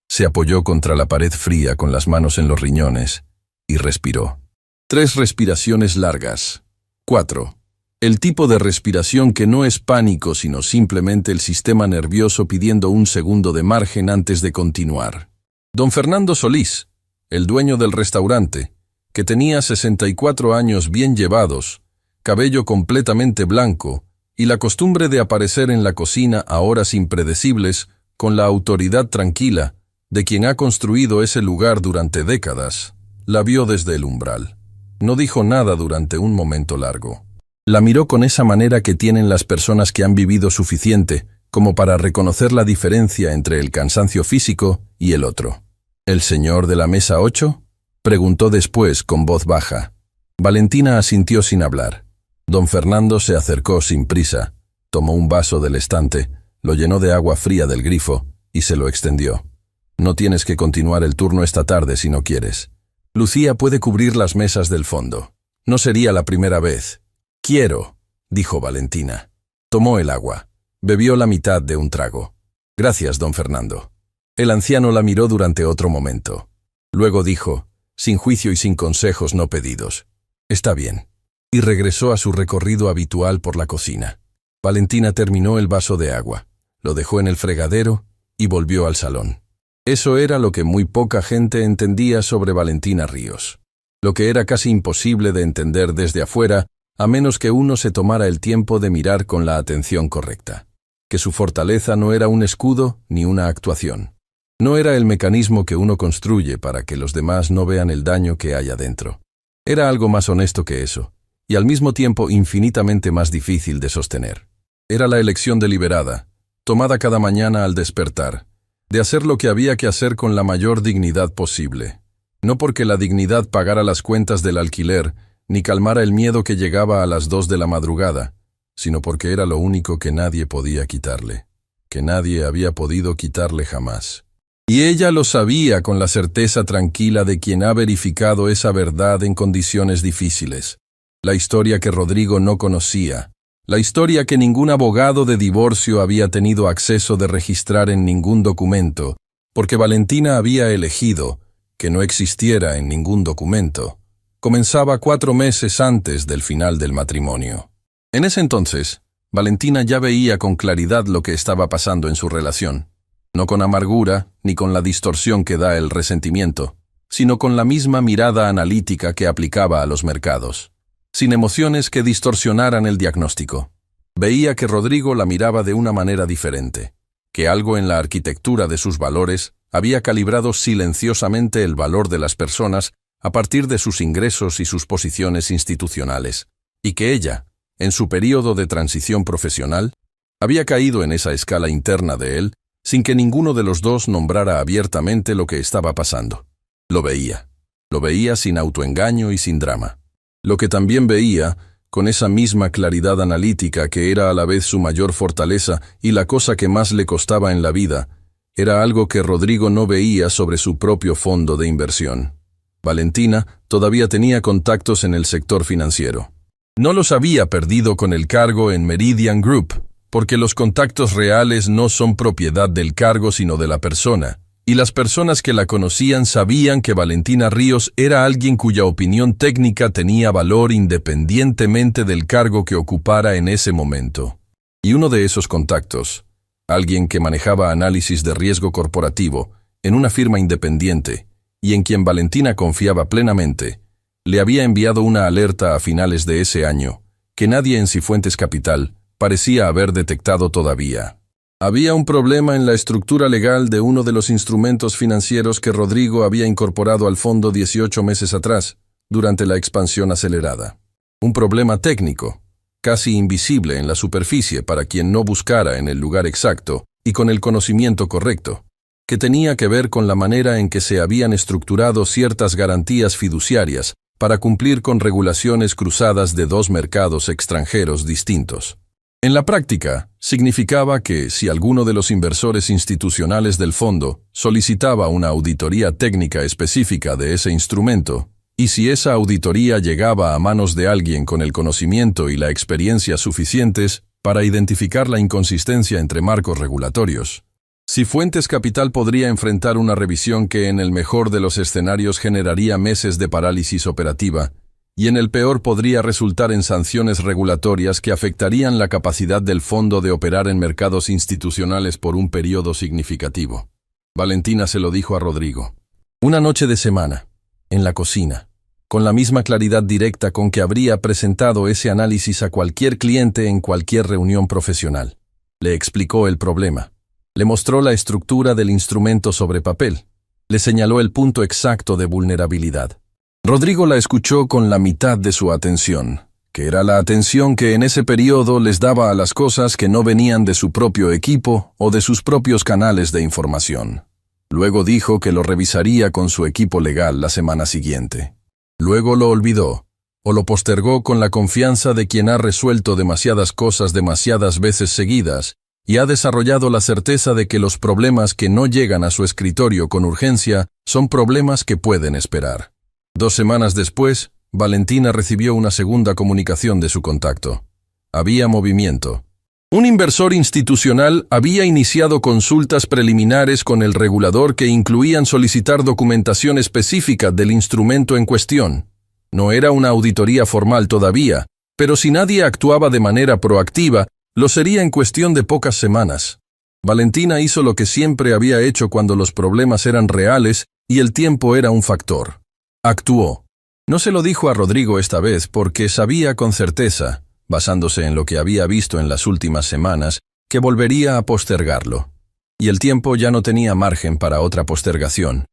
se apoyó contra la pared fría con las manos en los riñones y respiró. 3 respiraciones largas. 4. El tipo de respiración que no es pánico, sino simplemente el sistema nervioso pidiendo un segundo de margen antes de continuar. Don Fernando Solís, el dueño del restaurante, que tenía 64 años bien llevados, cabello completamente blanco y la costumbre de aparecer en la cocina a horas impredecibles con la autoridad tranquila de quien ha construido ese lugar durante décadas, la vio desde el umbral. No dijo nada durante un momento largo. La miró con esa manera que tienen las personas que han vivido suficiente como para reconocer la diferencia entre el cansancio físico y el otro. ¿El señor de la mesa 8? Preguntó después con voz baja. Valentina asintió sin hablar. Don Fernando se acercó sin prisa, tomó un vaso del estante, lo llenó de agua fría del grifo y se lo extendió. No tienes que continuar el turno esta tarde si no quieres. Lucía puede cubrir las mesas del fondo. No sería la primera vez. Quiero, dijo Valentina. Tomó el agua. Bebió la mitad de un trago. Gracias, don Fernando. El anciano la miró durante otro momento. Luego dijo, sin juicio y sin consejos no pedidos: Está bien. Y regresó a su recorrido habitual por la cocina. Valentina terminó el vaso de agua, lo dejó en el fregadero y volvió al salón. Eso era lo que muy poca gente entendía sobre Valentina Ríos. Lo que era casi imposible de entender desde afuera, a menos que uno se tomara el tiempo de mirar con la atención correcta. Que su fortaleza no era un escudo ni una actuación. No era el mecanismo que uno construye para que los demás no vean el daño que hay adentro. Era algo más honesto que eso, y al mismo tiempo infinitamente más difícil de sostener. Era la elección deliberada, tomada cada mañana al despertar, de hacer lo que había que hacer con la mayor dignidad posible. No porque la dignidad pagara las cuentas del alquiler, ni calmara el miedo que llegaba a las 2 de la madrugada, sino porque era lo único que nadie podía quitarle, que nadie había podido quitarle jamás. Y ella lo sabía con la certeza tranquila de quien ha verificado esa verdad en condiciones difíciles. La historia que Rodrigo no conocía, la historia que ningún abogado de divorcio había tenido acceso de registrar en ningún documento, porque Valentina había elegido que no existiera en ningún documento, comenzaba 4 meses antes del final del matrimonio. En ese entonces, Valentina ya veía con claridad lo que estaba pasando en su relación, no con amargura ni con la distorsión que da el resentimiento, sino con la misma mirada analítica que aplicaba a los mercados, sin emociones que distorsionaran el diagnóstico. Veía que Rodrigo la miraba de una manera diferente, que algo en la arquitectura de sus valores había calibrado silenciosamente el valor de las personas a partir de sus ingresos y sus posiciones institucionales, y que ella, en su período de transición profesional, había caído en esa escala interna de él sin que ninguno de los dos nombrara abiertamente lo que estaba pasando. Lo veía sin autoengaño y sin drama. Lo que también veía, con esa misma claridad analítica que era a la vez su mayor fortaleza y la cosa que más le costaba en la vida, era algo que Rodrigo no veía sobre su propio fondo de inversión. Valentina todavía tenía contactos en el sector financiero. No los había perdido con el cargo en Meridian Group, porque los contactos reales no son propiedad del cargo sino de la persona, y las personas que la conocían sabían que Valentina Ríos era alguien cuya opinión técnica tenía valor independientemente del cargo que ocupara en ese momento. Y uno de esos contactos, alguien que manejaba análisis de riesgo corporativo en una firma independiente y en quien Valentina confiaba plenamente, le había enviado una alerta a finales de ese año, que nadie en Cifuentes Capital parecía haber detectado todavía. Había un problema en la estructura legal de uno de los instrumentos financieros que Rodrigo había incorporado al fondo 18 meses atrás, durante la expansión acelerada. Un problema técnico, casi invisible en la superficie para quien no buscara en el lugar exacto y con el conocimiento correcto, que tenía que ver con la manera en que se habían estructurado ciertas garantías fiduciarias para cumplir con regulaciones cruzadas de 2 mercados extranjeros distintos. En la práctica, significaba que si alguno de los inversores institucionales del fondo solicitaba una auditoría técnica específica de ese instrumento, y si esa auditoría llegaba a manos de alguien con el conocimiento y la experiencia suficientes para identificar la inconsistencia entre marcos regulatorios, Cifuentes Capital podría enfrentar una revisión que en el mejor de los escenarios generaría meses de parálisis operativa, y en el peor podría resultar en sanciones regulatorias que afectarían la capacidad del fondo de operar en mercados institucionales por un periodo significativo. Valentina se lo dijo a Rodrigo. Una noche de semana, en la cocina, con la misma claridad directa con que habría presentado ese análisis a cualquier cliente en cualquier reunión profesional. Le explicó el problema. Le mostró la estructura del instrumento sobre papel. Le señaló el punto exacto de vulnerabilidad. Rodrigo la escuchó con la mitad de su atención, que era la atención que en ese periodo les daba a las cosas que no venían de su propio equipo o de sus propios canales de información. Luego dijo que lo revisaría con su equipo legal la semana siguiente. Luego lo olvidó, o lo postergó con la confianza de quien ha resuelto demasiadas cosas demasiadas veces seguidas y ha desarrollado la certeza de que los problemas que no llegan a su escritorio con urgencia son problemas que pueden esperar. 2 semanas después, Valentina recibió una segunda comunicación de su contacto. Había movimiento. Un inversor institucional había iniciado consultas preliminares con el regulador que incluían solicitar documentación específica del instrumento en cuestión. No era una auditoría formal todavía, pero si nadie actuaba de manera proactiva, lo sería en cuestión de pocas semanas. Valentina hizo lo que siempre había hecho cuando los problemas eran reales y el tiempo era un factor. Actuó. No se lo dijo a Rodrigo esta vez porque sabía con certeza, basándose en lo que había visto en las últimas semanas, que volvería a postergarlo. Y el tiempo ya no tenía margen para otra postergación.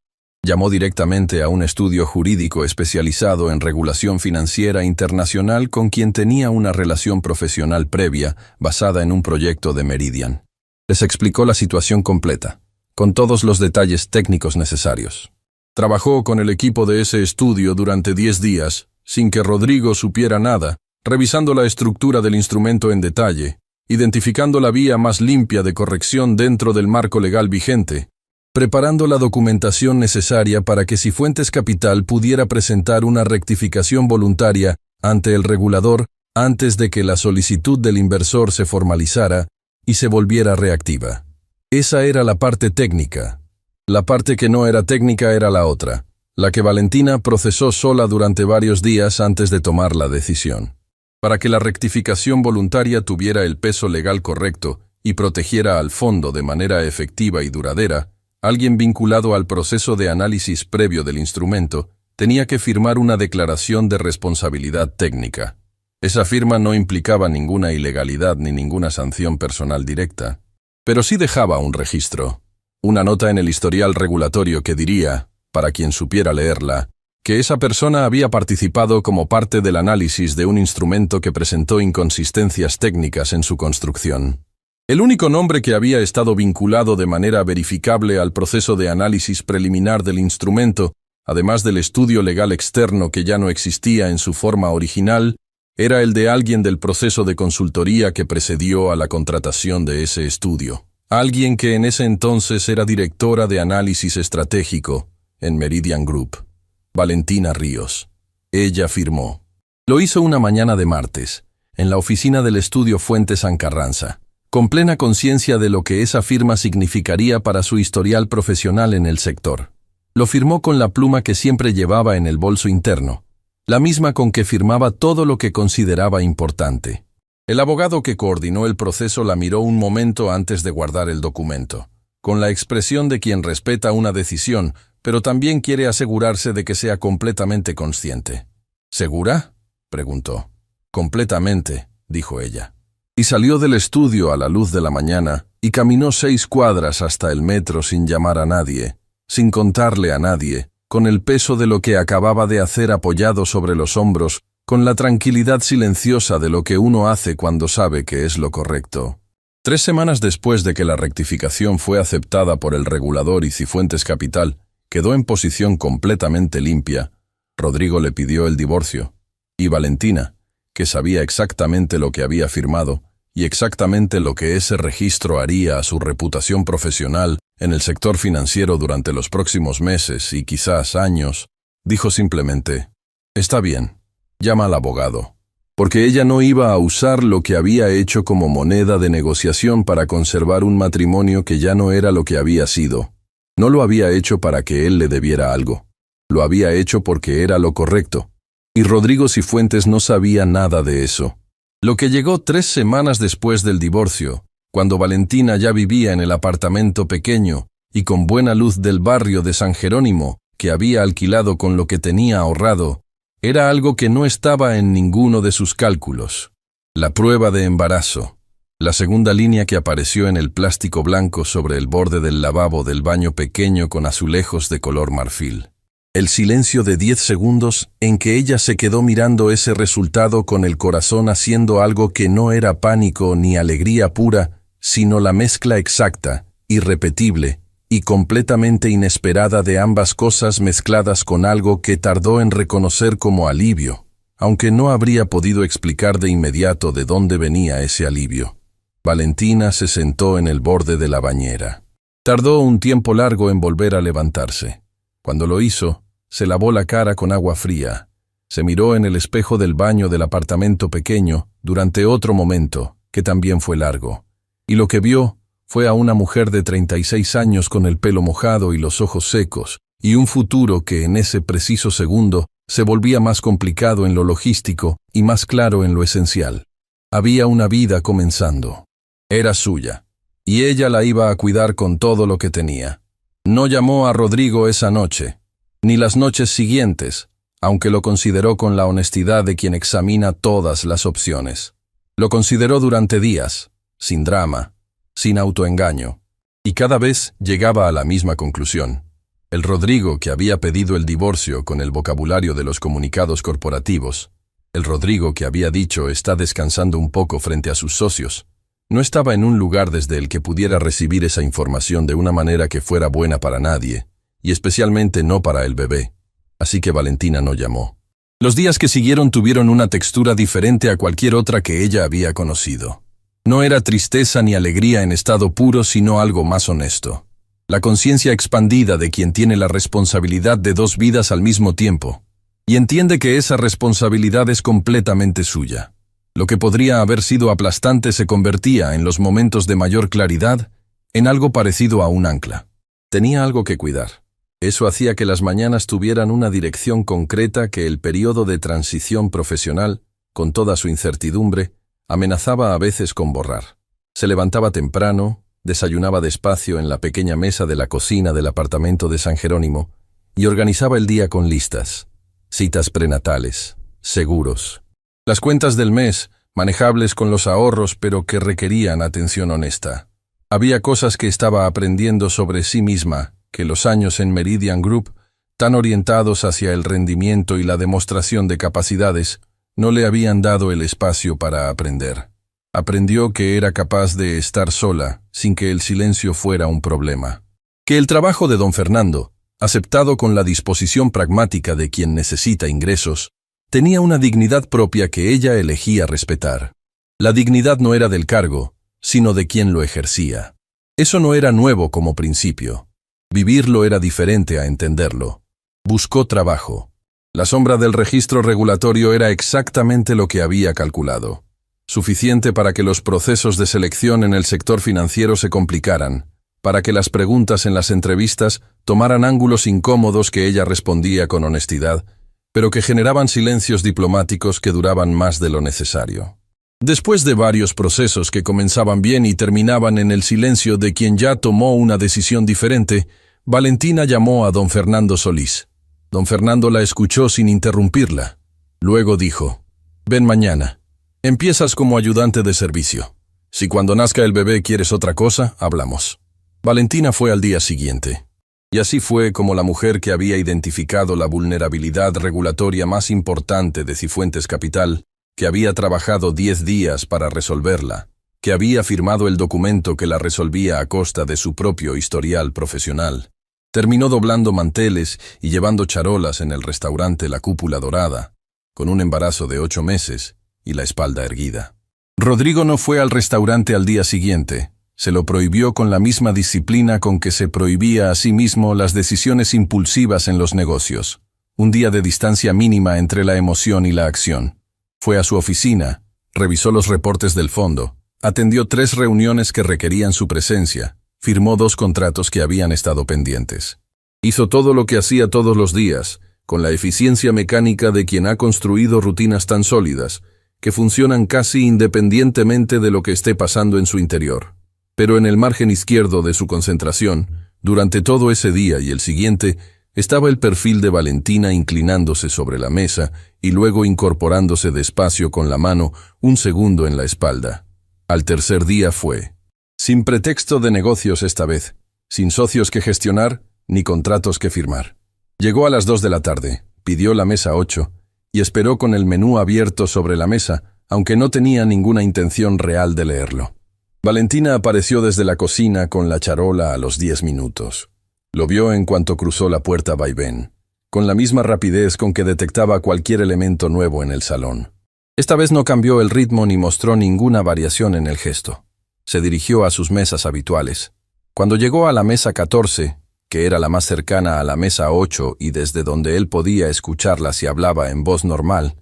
Llamó directamente a un estudio jurídico especializado en regulación financiera internacional con quien tenía una relación profesional previa basada en un proyecto de Meridian. Les explicó la situación completa, con todos los detalles técnicos necesarios. Trabajó con el equipo de ese estudio durante 10 días, sin que Rodrigo supiera nada, revisando la estructura del instrumento en detalle, identificando la vía más limpia de corrección dentro del marco legal vigente, preparando la documentación necesaria para que Cifuentes Capital pudiera presentar una rectificación voluntaria ante el regulador antes de que la solicitud del inversor se formalizara y se volviera reactiva. Esa era la parte técnica. La parte que no era técnica era la otra, la que Valentina procesó sola durante varios días antes de tomar la decisión. Para que la rectificación voluntaria tuviera el peso legal correcto y protegiera al fondo de manera efectiva y duradera, alguien vinculado al proceso de análisis previo del instrumento tenía que firmar una declaración de responsabilidad técnica. Esa firma no implicaba ninguna ilegalidad ni ninguna sanción personal directa, pero sí dejaba un registro. Una nota en el historial regulatorio que diría, para quien supiera leerla, que esa persona había participado como parte del análisis de un instrumento que presentó inconsistencias técnicas en su construcción. El único nombre que había estado vinculado de manera verificable al proceso de análisis preliminar del instrumento, además del estudio legal externo que ya no existía en su forma original, era el de alguien del proceso de consultoría que precedió a la contratación de ese estudio. Alguien que en ese entonces era directora de análisis estratégico en Meridian Group, Valentina Ríos. Ella firmó. Lo hizo una mañana de martes, en la oficina del estudio Fuentes San Carranza, con plena conciencia de lo que esa firma significaría para su historial profesional en el sector. Lo firmó con la pluma que siempre llevaba en el bolso interno, la misma con que firmaba todo lo que consideraba importante. El abogado que coordinó el proceso la miró un momento antes de guardar el documento, con la expresión de quien respeta una decisión, pero también quiere asegurarse de que sea completamente consciente. ¿Segura?, preguntó. Completamente, dijo ella. Y salió del estudio a la luz de la mañana y caminó 6 cuadras hasta el metro sin llamar a nadie, sin contarle a nadie, con el peso de lo que acababa de hacer apoyado sobre los hombros, con la tranquilidad silenciosa de lo que uno hace cuando sabe que es lo correcto. 3 semanas después de que la rectificación fue aceptada por el regulador y Cifuentes Capital quedó en posición completamente limpia, Rodrigo le pidió el divorcio, y Valentina, que sabía exactamente lo que había firmado, y exactamente lo que ese registro haría a su reputación profesional en el sector financiero durante los próximos meses y quizás años, dijo simplemente: «Está bien, llama al abogado». Porque ella no iba a usar lo que había hecho como moneda de negociación para conservar un matrimonio que ya no era lo que había sido. No lo había hecho para que él le debiera algo. Lo había hecho porque era lo correcto. Y Rodrigo Cifuentes no sabía nada de eso. Lo que llegó 3 semanas después del divorcio, cuando Valentina ya vivía en el apartamento pequeño y con buena luz del barrio de San Jerónimo, que había alquilado con lo que tenía ahorrado, era algo que no estaba en ninguno de sus cálculos. La prueba de embarazo. La segunda línea que apareció en el plástico blanco sobre el borde del lavabo del baño pequeño con azulejos de color marfil. El silencio de 10 segundos en que ella se quedó mirando ese resultado con el corazón haciendo algo que no era pánico ni alegría pura, sino la mezcla exacta, irrepetible y completamente inesperada de ambas cosas mezcladas con algo que tardó en reconocer como alivio, aunque no habría podido explicar de inmediato de dónde venía ese alivio. Valentina se sentó en el borde de la bañera. Tardó un tiempo largo en volver a levantarse. Cuando lo hizo, se lavó la cara con agua fría. Se miró en el espejo del baño del apartamento pequeño durante otro momento, que también fue largo. Y lo que vio fue a una mujer de 36 años con el pelo mojado y los ojos secos, y un futuro que en ese preciso segundo se volvía más complicado en lo logístico y más claro en lo esencial. Había una vida comenzando. Era suya, y ella la iba a cuidar con todo lo que tenía. No llamó a Rodrigo esa noche, ni las noches siguientes, aunque lo consideró con la honestidad de quien examina todas las opciones. Lo consideró durante días, sin drama, sin autoengaño, y cada vez llegaba a la misma conclusión. El Rodrigo que había pedido el divorcio con el vocabulario de los comunicados corporativos, el Rodrigo que había dicho está descansando un poco frente a sus socios, no estaba en un lugar desde el que pudiera recibir esa información de una manera que fuera buena para nadie, y especialmente no para el bebé. Así que Valentina no llamó. Los días que siguieron tuvieron una textura diferente a cualquier otra que ella había conocido. No era tristeza ni alegría en estado puro, sino algo más honesto. La conciencia expandida de quien tiene la responsabilidad de 2 vidas al mismo tiempo, y entiende que esa responsabilidad es completamente suya. Lo que podría haber sido aplastante se convertía, en los momentos de mayor claridad, en algo parecido a un ancla. Tenía algo que cuidar. Eso hacía que las mañanas tuvieran una dirección concreta que el periodo de transición profesional, con toda su incertidumbre, amenazaba a veces con borrar. Se levantaba temprano, desayunaba despacio en la pequeña mesa de la cocina del apartamento de San Jerónimo y organizaba el día con listas, citas prenatales, seguros. Las cuentas del mes, manejables con los ahorros pero que requerían atención honesta. Había cosas que estaba aprendiendo sobre sí misma, que los años en Meridian Group, tan orientados hacia el rendimiento y la demostración de capacidades, no le habían dado el espacio para aprender. Aprendió que era capaz de estar sola, sin que el silencio fuera un problema. Que el trabajo de don Fernando, aceptado con la disposición pragmática de quien necesita ingresos, tenía una dignidad propia que ella elegía respetar. La dignidad no era del cargo, sino de quien lo ejercía. Eso no era nuevo como principio. Vivirlo era diferente a entenderlo. Buscó trabajo. La sombra del registro regulatorio era exactamente lo que había calculado. Suficiente para que los procesos de selección en el sector financiero se complicaran, para que las preguntas en las entrevistas tomaran ángulos incómodos que ella respondía con honestidad, pero que generaban silencios diplomáticos que duraban más de lo necesario. Después de varios procesos que comenzaban bien y terminaban en el silencio de quien ya tomó una decisión diferente, Valentina llamó a don Fernando Solís. Don Fernando la escuchó sin interrumpirla. Luego dijo: «Ven mañana. Empiezas como ayudante de servicio. Si cuando nazca el bebé quieres otra cosa, hablamos». Valentina fue al día siguiente. Y así fue como la mujer que había identificado la vulnerabilidad regulatoria más importante de Cifuentes Capital, que había trabajado 10 días para resolverla, que había firmado el documento que la resolvía a costa de su propio historial profesional, terminó doblando manteles y llevando charolas en el restaurante La Cúpula Dorada, con un embarazo de 8 meses y la espalda erguida. Rodrigo no fue al restaurante al día siguiente. Se lo prohibió con la misma disciplina con que se prohibía a sí mismo las decisiones impulsivas en los negocios. Un día de distancia mínima entre la emoción y la acción. Fue a su oficina, revisó los reportes del fondo, atendió 3 reuniones que requerían su presencia, firmó 2 contratos que habían estado pendientes. Hizo todo lo que hacía todos los días, con la eficiencia mecánica de quien ha construido rutinas tan sólidas, que funcionan casi independientemente de lo que esté pasando en su interior. Pero en el margen izquierdo de su concentración, durante todo ese día y el siguiente, estaba el perfil de Valentina inclinándose sobre la mesa y luego incorporándose despacio con la mano un segundo en la espalda. Al tercer día fue. Sin pretexto de negocios esta vez, sin socios que gestionar, ni contratos que firmar. Llegó a las 2 de la tarde, pidió la mesa 8, y esperó con el menú abierto sobre la mesa, aunque no tenía ninguna intención real de leerlo. Valentina apareció desde la cocina con la charola a los 10 minutos. Lo vio en cuanto cruzó la puerta vaivén, con la misma rapidez con que detectaba cualquier elemento nuevo en el salón. Esta vez no cambió el ritmo ni mostró ninguna variación en el gesto. Se dirigió a sus mesas habituales. Cuando llegó a la mesa 14, que era la más cercana a la mesa 8 y desde donde él podía escucharla si hablaba en voz normal,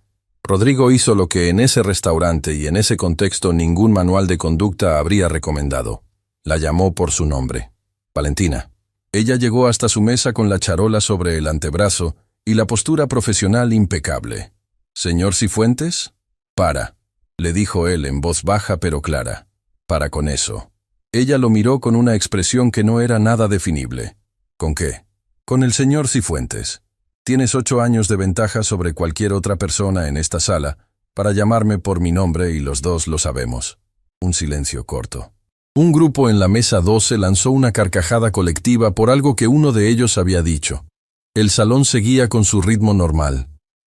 Rodrigo hizo lo que en ese restaurante y en ese contexto ningún manual de conducta habría recomendado. La llamó por su nombre. Valentina. Ella llegó hasta su mesa con la charola sobre el antebrazo y la postura profesional impecable. «¿Señor Cifuentes?» «Para», le dijo él en voz baja pero clara. «Para con eso». Ella lo miró con una expresión que no era nada definible. «¿Con qué?» «Con el señor Cifuentes. Tienes 8 años de ventaja sobre cualquier otra persona en esta sala para llamarme por mi nombre y los dos lo sabemos». Un silencio corto. Un grupo en la mesa 12 lanzó una carcajada colectiva por algo que uno de ellos había dicho. El salón seguía con su ritmo normal.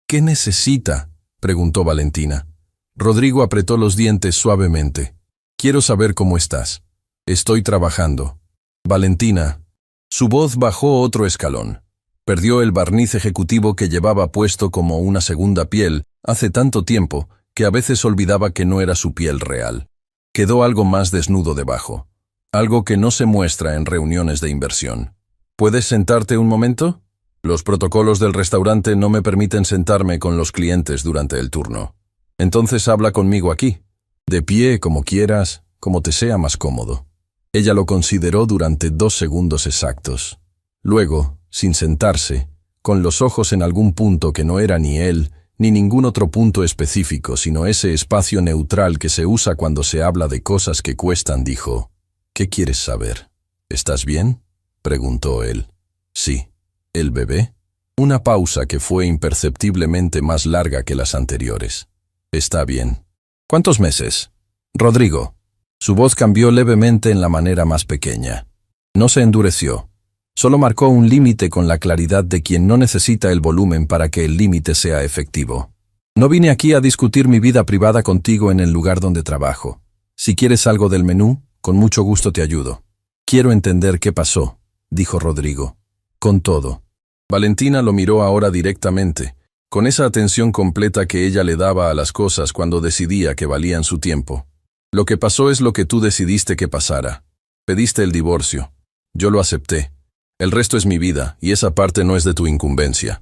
«¿Qué necesita?», preguntó Valentina. Rodrigo apretó los dientes suavemente. «Quiero saber cómo estás». «Estoy trabajando». «Valentina». Su voz bajó otro escalón. Perdió el barniz ejecutivo que llevaba puesto como una segunda piel hace tanto tiempo que a veces olvidaba que no era su piel real. Quedó algo más desnudo debajo. Algo que no se muestra en reuniones de inversión. ¿Puedes sentarte un momento? Los protocolos del restaurante no me permiten sentarme con los clientes durante el turno. Entonces habla conmigo aquí. De pie, como quieras, como te sea más cómodo. Ella lo consideró durante 2 segundos exactos. Luego, sin sentarse, con los ojos en algún punto que no era ni él, ni ningún otro punto específico, sino ese espacio neutral que se usa cuando se habla de cosas que cuestan, dijo: «¿Qué quieres saber? ¿Estás bien?», preguntó él. «Sí». «¿El bebé?». Una pausa que fue imperceptiblemente más larga que las anteriores. «Está bien». «¿Cuántos meses?». «Rodrigo». Su voz cambió levemente en la manera más pequeña. No se endureció. Solo marcó un límite con la claridad de quien no necesita el volumen para que el límite sea efectivo. «No vine aquí a discutir mi vida privada contigo en el lugar donde trabajo. Si quieres algo del menú, con mucho gusto te ayudo». «Quiero entender qué pasó», dijo Rodrigo. «Con todo». Valentina lo miró ahora directamente, con esa atención completa que ella le daba a las cosas cuando decidía que valían su tiempo. «Lo que pasó es lo que tú decidiste que pasara. Pediste el divorcio. Yo lo acepté. El resto es mi vida, y esa parte no es de tu incumbencia».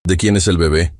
«¿De quién es el bebé?».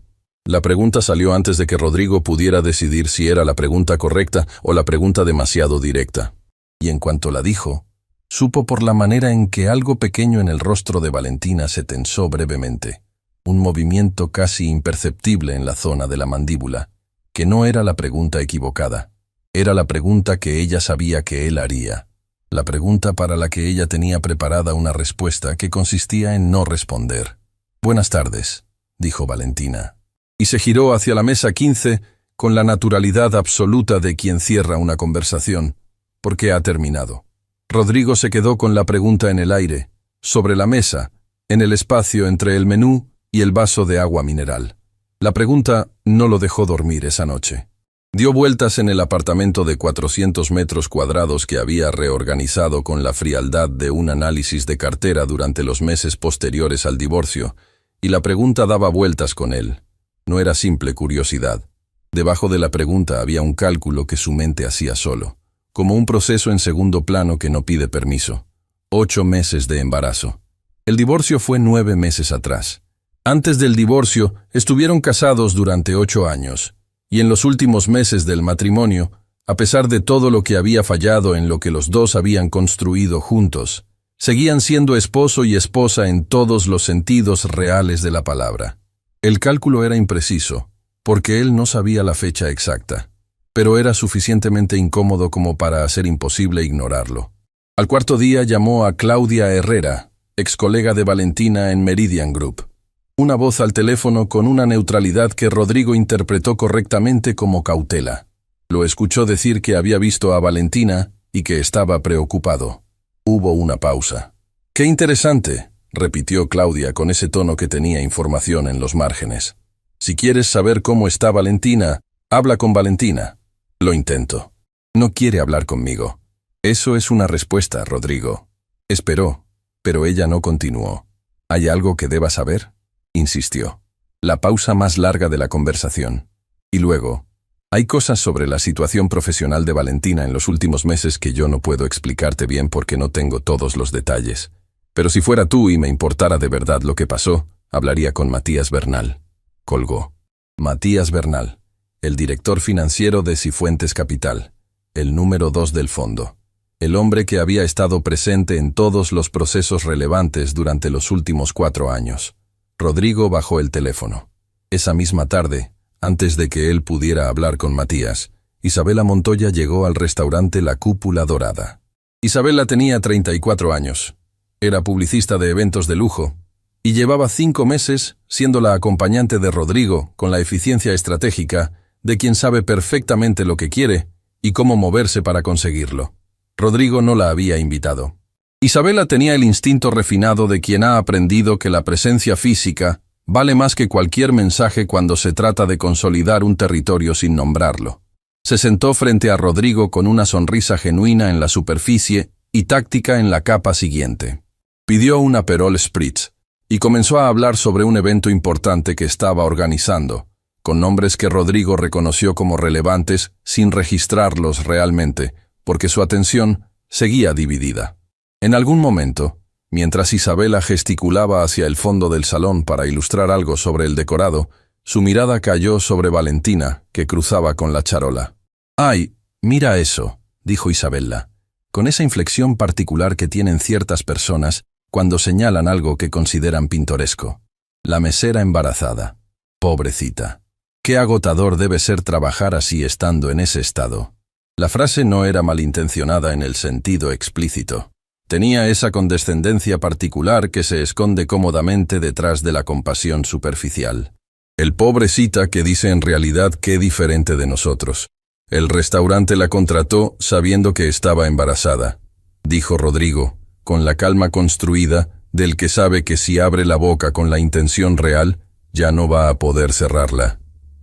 La pregunta salió antes de que Rodrigo pudiera decidir si era la pregunta correcta o la pregunta demasiado directa. Y en cuanto la dijo, supo por la manera en que algo pequeño en el rostro de Valentina se tensó brevemente. Un movimiento casi imperceptible en la zona de la mandíbula, que no era la pregunta equivocada. Era la pregunta que ella sabía que él haría. La pregunta para la que ella tenía preparada una respuesta que consistía en no responder. «Buenas tardes», dijo Valentina. Y se giró hacia la mesa 15 con la naturalidad absoluta de quien cierra una conversación, porque ha terminado. Rodrigo se quedó con la pregunta en el aire, sobre la mesa, en el espacio entre el menú y el vaso de agua mineral. La pregunta no lo dejó dormir esa noche. Dio vueltas en el apartamento de 400 metros cuadrados que había reorganizado con la frialdad de un análisis de cartera durante los meses posteriores al divorcio, y la pregunta daba vueltas con él. No era simple curiosidad. Debajo de la pregunta había un cálculo que su mente hacía solo, como un proceso en segundo plano que no pide permiso. 8 meses de embarazo. El divorcio fue 9 meses atrás. Antes del divorcio, estuvieron casados durante 8 años, y en los últimos meses del matrimonio, a pesar de todo lo que había fallado en lo que los dos habían construido juntos, seguían siendo esposo y esposa en todos los sentidos reales de la palabra. El cálculo era impreciso, porque él no sabía la fecha exacta, pero era suficientemente incómodo como para hacer imposible ignorarlo. Al cuarto día llamó a Claudia Herrera, ex colega de Valentina en Meridian Group. Una voz al teléfono con una neutralidad que Rodrigo interpretó correctamente como cautela. Lo escuchó decir que había visto a Valentina y que estaba preocupado. Hubo una pausa. «Qué interesante», repitió Claudia con ese tono que tenía información en los márgenes. «Si quieres saber cómo está Valentina, habla con Valentina». «Lo intento». «No quiere hablar conmigo». «Eso es una respuesta, Rodrigo». Esperó, pero ella no continuó. «¿Hay algo que deba saber?», insistió. La pausa más larga de la conversación. Y luego, «Hay cosas sobre la situación profesional de Valentina en los últimos meses que yo no puedo explicarte bien porque no tengo todos los detalles. Pero si fuera tú y me importara de verdad lo que pasó, hablaría con Matías Bernal». Colgó. Matías Bernal, el director financiero de Cifuentes Capital, el número 2 del fondo. El hombre que había estado presente en todos los procesos relevantes durante los últimos 4 años. Rodrigo bajó el teléfono. Esa misma tarde, antes de que él pudiera hablar con Matías, Isabela Montoya llegó al restaurante La Cúpula Dorada. Isabela tenía 34 años. Era publicista de eventos de lujo y llevaba 5 meses siendo la acompañante de Rodrigo con la eficiencia estratégica de quien sabe perfectamente lo que quiere y cómo moverse para conseguirlo. Rodrigo no la había invitado. Isabela tenía el instinto refinado de quien ha aprendido que la presencia física vale más que cualquier mensaje cuando se trata de consolidar un territorio sin nombrarlo. Se sentó frente a Rodrigo con una sonrisa genuina en la superficie y táctica en la capa siguiente. Pidió un Aperol Spritz y comenzó a hablar sobre un evento importante que estaba organizando, con nombres que Rodrigo reconoció como relevantes sin registrarlos realmente, porque su atención seguía dividida. En algún momento, mientras Isabela gesticulaba hacia el fondo del salón para ilustrar algo sobre el decorado, su mirada cayó sobre Valentina, que cruzaba con la charola. «¡Ay, mira eso!», dijo Isabela, con esa inflexión particular que tienen ciertas personas cuando señalan algo que consideran pintoresco. La mesera embarazada. Pobrecita. Qué agotador debe ser trabajar así estando en ese estado. La frase no era malintencionada en el sentido explícito. Tenía esa condescendencia particular que se esconde cómodamente detrás de la compasión superficial. El pobrecita que dice en realidad qué diferente de nosotros. El restaurante la contrató sabiendo que estaba embarazada, dijo Rodrigo, con la calma construida del que sabe que si abre la boca con la intención real, ya no va a poder cerrarla.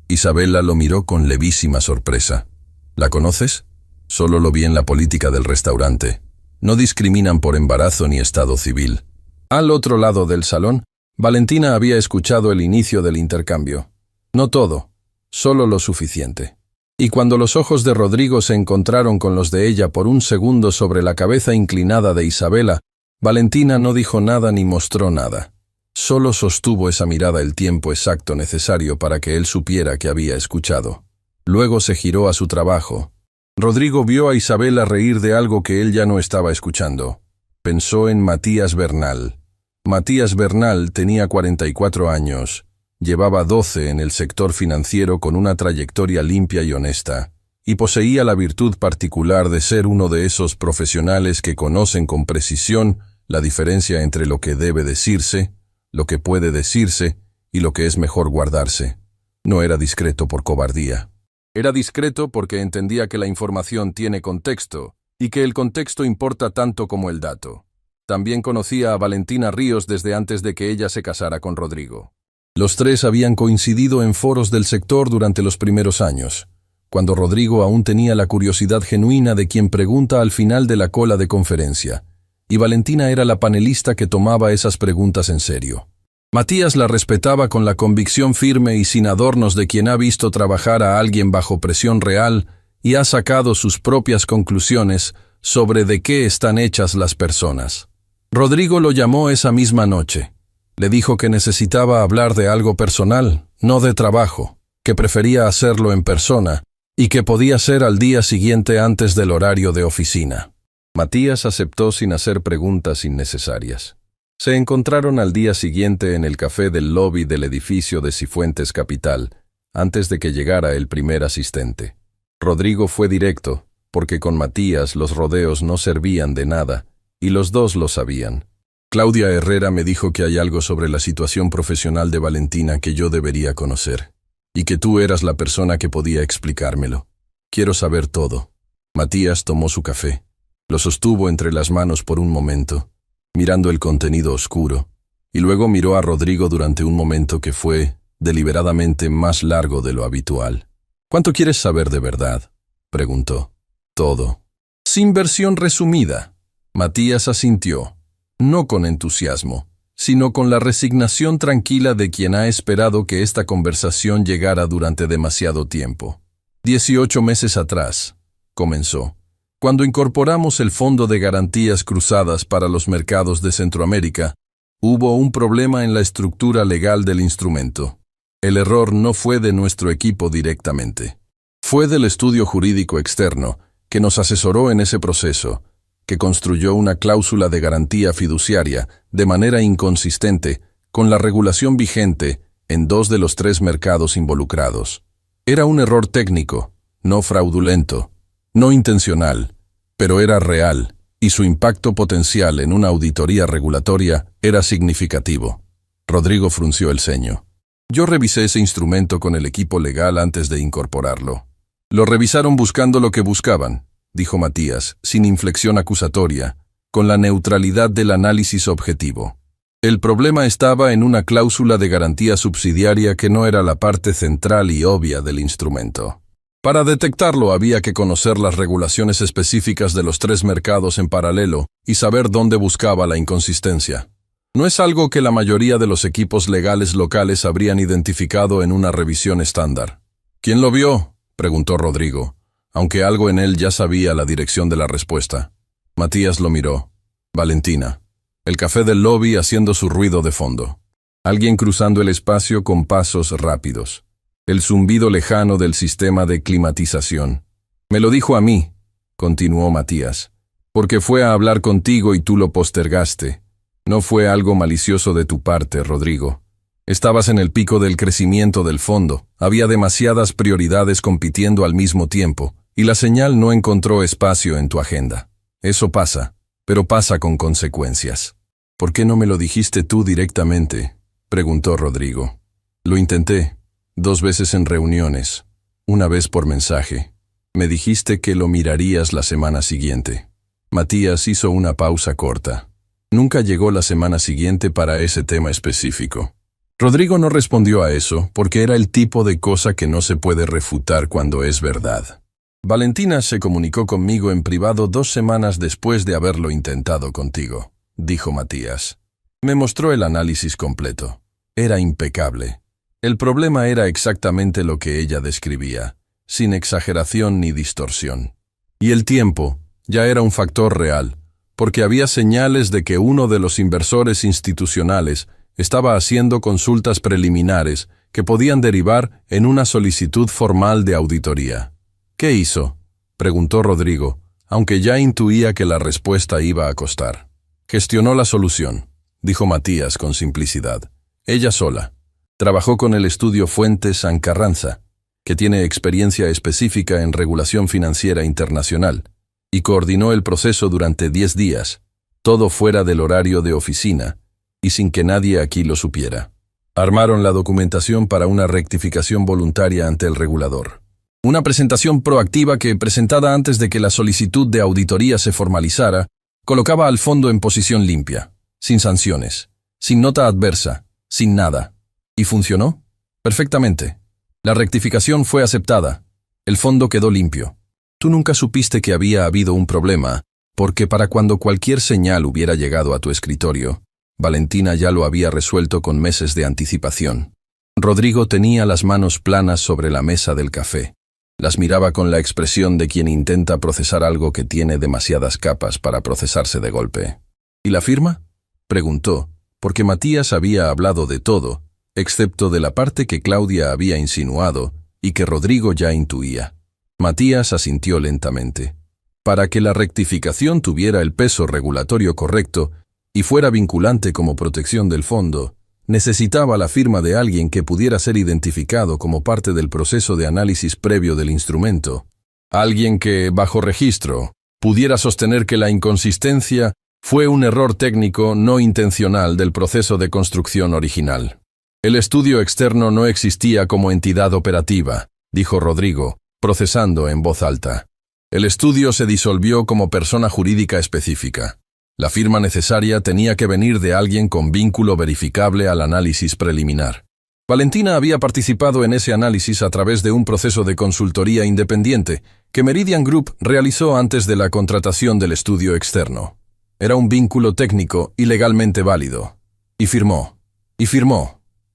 Isabela lo miró con levísima sorpresa. ¿La conoces? Solo lo vi en la política del restaurante. No discriminan por embarazo ni estado civil. Al otro lado del salón, Valentina había escuchado el inicio del intercambio. No todo, solo lo suficiente. Y cuando los ojos de Rodrigo se encontraron con los de ella por un segundo sobre la cabeza inclinada de Isabela, Valentina no dijo nada ni mostró nada. Solo sostuvo esa mirada el tiempo exacto necesario para que él supiera que había escuchado. Luego se giró a su trabajo. Rodrigo vio a Isabela reír de algo que él ya no estaba escuchando. Pensó en Matías Bernal. Matías Bernal tenía 44 años. Llevaba 12 en el sector financiero con una trayectoria limpia y honesta, y poseía la virtud particular de ser uno de esos profesionales que conocen con precisión la diferencia entre lo que debe decirse, lo que puede decirse y lo que es mejor guardarse. No era discreto por cobardía. Era discreto porque entendía que la información tiene contexto y que el contexto importa tanto como el dato. También conocía a Valentina Ríos desde antes de que ella se casara con Rodrigo. Los tres habían coincidido en foros del sector durante los primeros años, cuando Rodrigo aún tenía la curiosidad genuina de quien pregunta al final de la cola de conferencia, y Valentina era la panelista que tomaba esas preguntas en serio. Matías la respetaba con la convicción firme y sin adornos de quien ha visto trabajar a alguien bajo presión real y ha sacado sus propias conclusiones sobre de qué están hechas las personas. Rodrigo lo llamó esa misma noche. Le dijo que necesitaba hablar de algo personal, no de trabajo, que prefería hacerlo en persona y que podía ser al día siguiente antes del horario de oficina. Matías aceptó sin hacer preguntas innecesarias. Se encontraron al día siguiente en el café del lobby del edificio de Cifuentes Capital, antes de que llegara el primer asistente. Rodrigo fue directo, porque con Matías los rodeos no servían de nada, y los dos lo sabían. Claudia Herrera me dijo que hay algo sobre la situación profesional de Valentina que yo debería conocer, y que tú eras la persona que podía explicármelo. Quiero saber todo. Matías tomó su café, lo sostuvo entre las manos por un momento, mirando el contenido oscuro, y luego miró a Rodrigo durante un momento que fue, deliberadamente, más largo de lo habitual. ¿Cuánto quieres saber de verdad?, preguntó. Todo. Sin versión resumida. Matías asintió, no con entusiasmo, sino con la resignación tranquila de quien ha esperado que esta conversación llegara durante demasiado tiempo. 18 meses atrás, comenzó, cuando incorporamos el Fondo de Garantías Cruzadas para los mercados de Centroamérica, hubo un problema en la estructura legal del instrumento. El error no fue de nuestro equipo directamente. Fue del estudio jurídico externo, que nos asesoró en ese proceso, que construyó una cláusula de garantía fiduciaria de manera inconsistente con la regulación vigente en 2 de los 3 mercados involucrados. Era un error técnico, no fraudulento, no intencional, pero era real, y su impacto potencial en una auditoría regulatoria era significativo. Rodrigo frunció el ceño. Yo revisé ese instrumento con el equipo legal antes de incorporarlo. Lo revisaron buscando lo que buscaban, dijo Matías, sin inflexión acusatoria, con la neutralidad del análisis objetivo. El problema estaba en una cláusula de garantía subsidiaria que no era la parte central y obvia del instrumento. Para detectarlo había que conocer las regulaciones específicas de los 3 mercados en paralelo y saber dónde buscaba la inconsistencia. No es algo que la mayoría de los equipos legales locales habrían identificado en una revisión estándar. ¿Quién lo vio?, preguntó Rodrigo, aunque algo en él ya sabía la dirección de la respuesta. Matías lo miró. Valentina. El café del lobby haciendo su ruido de fondo. Alguien cruzando el espacio con pasos rápidos. El zumbido lejano del sistema de climatización. Me lo dijo a mí, continuó Matías, porque fue a hablar contigo y tú lo postergaste. No fue algo malicioso de tu parte, Rodrigo. Estabas en el pico del crecimiento del fondo, había demasiadas prioridades compitiendo al mismo tiempo, y la señal no encontró espacio en tu agenda. Eso pasa, pero pasa con consecuencias. ¿Por qué no me lo dijiste tú directamente?, preguntó Rodrigo. Lo intenté. 2 veces en reuniones, una vez por mensaje. Me dijiste que lo mirarías la semana siguiente. Matías hizo una pausa corta. Nunca llegó la semana siguiente para ese tema específico. Rodrigo no respondió a eso porque era el tipo de cosa que no se puede refutar cuando es verdad. Valentina se comunicó conmigo en privado 2 semanas después de haberlo intentado contigo, dijo Matías. Me mostró el análisis completo. Era impecable. El problema era exactamente lo que ella describía, sin exageración ni distorsión. Y el tiempo ya era un factor real, porque había señales de que uno de los inversores institucionales estaba haciendo consultas preliminares que podían derivar en una solicitud formal de auditoría. ¿Qué hizo?, preguntó Rodrigo, aunque ya intuía que la respuesta iba a costar. Gestionó la solución, dijo Matías con simplicidad. Ella sola. Trabajó con el estudio Fuentes San Carranza, que tiene experiencia específica en regulación financiera internacional, y coordinó el proceso durante 10 días, todo fuera del horario de oficina, y sin que nadie aquí lo supiera. Armaron la documentación para una rectificación voluntaria ante el regulador. Una presentación proactiva que, presentada antes de que la solicitud de auditoría se formalizara, colocaba al fondo en posición limpia, sin sanciones, sin nota adversa, sin nada. ¿Y funcionó? Perfectamente. La rectificación fue aceptada. El fondo quedó limpio. Tú nunca supiste que había habido un problema, porque para cuando cualquier señal hubiera llegado a tu escritorio, Valentina ya lo había resuelto con meses de anticipación. Rodrigo tenía las manos planas sobre la mesa del café. Las miraba con la expresión de quien intenta procesar algo que tiene demasiadas capas para procesarse de golpe. ¿Y la firma?, preguntó, porque Matías había hablado de todo, excepto de la parte que Claudia había insinuado y que Rodrigo ya intuía. Matías asintió lentamente. Para que la rectificación tuviera el peso regulatorio correcto y fuera vinculante como protección del fondo, necesitaba la firma de alguien que pudiera ser identificado como parte del proceso de análisis previo del instrumento. Alguien que, bajo registro, pudiera sostener que la inconsistencia fue un error técnico no intencional del proceso de construcción original. El estudio externo no existía como entidad operativa, dijo Rodrigo, procesando en voz alta. El estudio se disolvió como persona jurídica específica. La firma necesaria tenía que venir de alguien con vínculo verificable al análisis preliminar. Valentina había participado en ese análisis a través de un proceso de consultoría independiente que Meridian Group realizó antes de la contratación del estudio externo. Era un vínculo técnico y legalmente válido. Y firmó,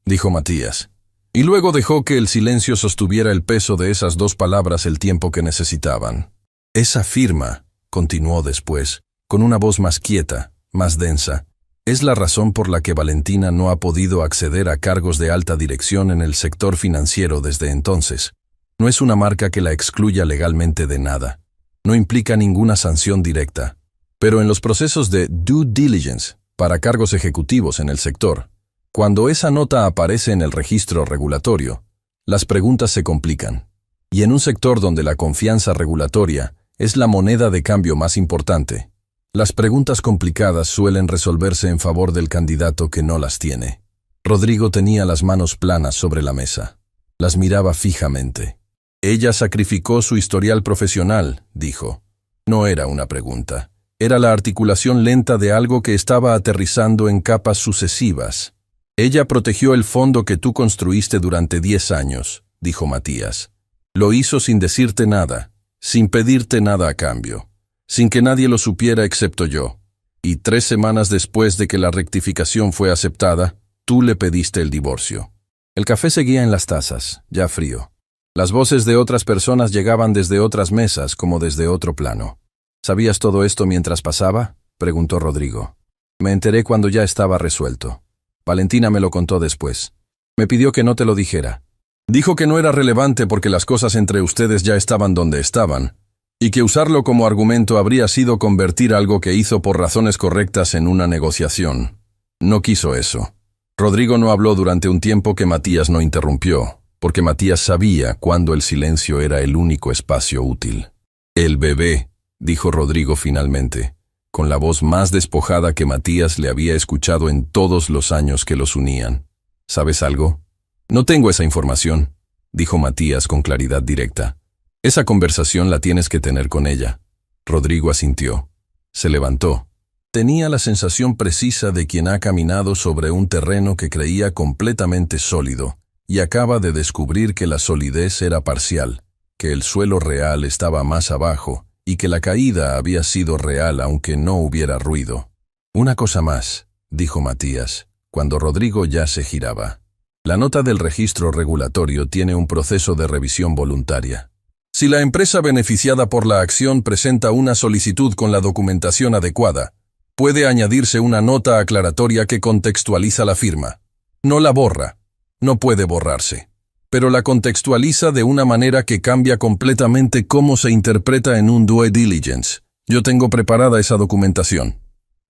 dijo Matías. Y luego dejó que el silencio sostuviera el peso de esas dos palabras el tiempo que necesitaban. Esa firma, continuó después, con una voz más quieta, más densa, es la razón por la que Valentina no ha podido acceder a cargos de alta dirección en el sector financiero desde entonces. No es una marca que la excluya legalmente de nada. No implica ninguna sanción directa. Pero en los procesos de due diligence para cargos ejecutivos en el sector, cuando esa nota aparece en el registro regulatorio, las preguntas se complican. Y en un sector donde la confianza regulatoria es la moneda de cambio más importante, las preguntas complicadas suelen resolverse en favor del candidato que no las tiene. Rodrigo tenía las manos planas sobre la mesa. Las miraba fijamente. Ella sacrificó su historial profesional, dijo. No era una pregunta. Era la articulación lenta de algo que estaba aterrizando en capas sucesivas. Ella protegió el fondo que tú construiste durante 10 años, dijo Matías. Lo hizo sin decirte nada, sin pedirte nada a cambio, sin que nadie lo supiera excepto yo. Y 3 semanas después de que la rectificación fue aceptada, tú le pediste el divorcio. El café seguía en las tazas, ya frío. Las voces de otras personas llegaban desde otras mesas como desde otro plano. ¿Sabías todo esto mientras pasaba?, preguntó Rodrigo. Me enteré cuando ya estaba resuelto. Valentina me lo contó después. Me pidió que no te lo dijera. Dijo que no era relevante porque las cosas entre ustedes ya estaban donde estaban, y que usarlo como argumento habría sido convertir algo que hizo por razones correctas en una negociación. No quiso eso. Rodrigo no habló durante un tiempo que Matías no interrumpió, porque Matías sabía cuándo el silencio era el único espacio útil. El bebé, dijo Rodrigo finalmente, con la voz más despojada que Matías le había escuchado en todos los años que los unían. ¿Sabes algo? No tengo esa información, dijo Matías con claridad directa. Esa conversación la tienes que tener con ella. Rodrigo asintió. Se levantó. Tenía la sensación precisa de quien ha caminado sobre un terreno que creía completamente sólido y acaba de descubrir que la solidez era parcial, que el suelo real estaba más abajo y que la caída había sido real aunque no hubiera ruido. Una cosa más, dijo Matías, cuando Rodrigo ya se giraba. La nota del registro regulatorio tiene un proceso de revisión voluntaria. Si la empresa beneficiada por la acción presenta una solicitud con la documentación adecuada, puede añadirse una nota aclaratoria que contextualiza la firma. No la borra, no puede borrarse, pero la contextualiza de una manera que cambia completamente cómo se interpreta en un due diligence. Yo tengo preparada esa documentación.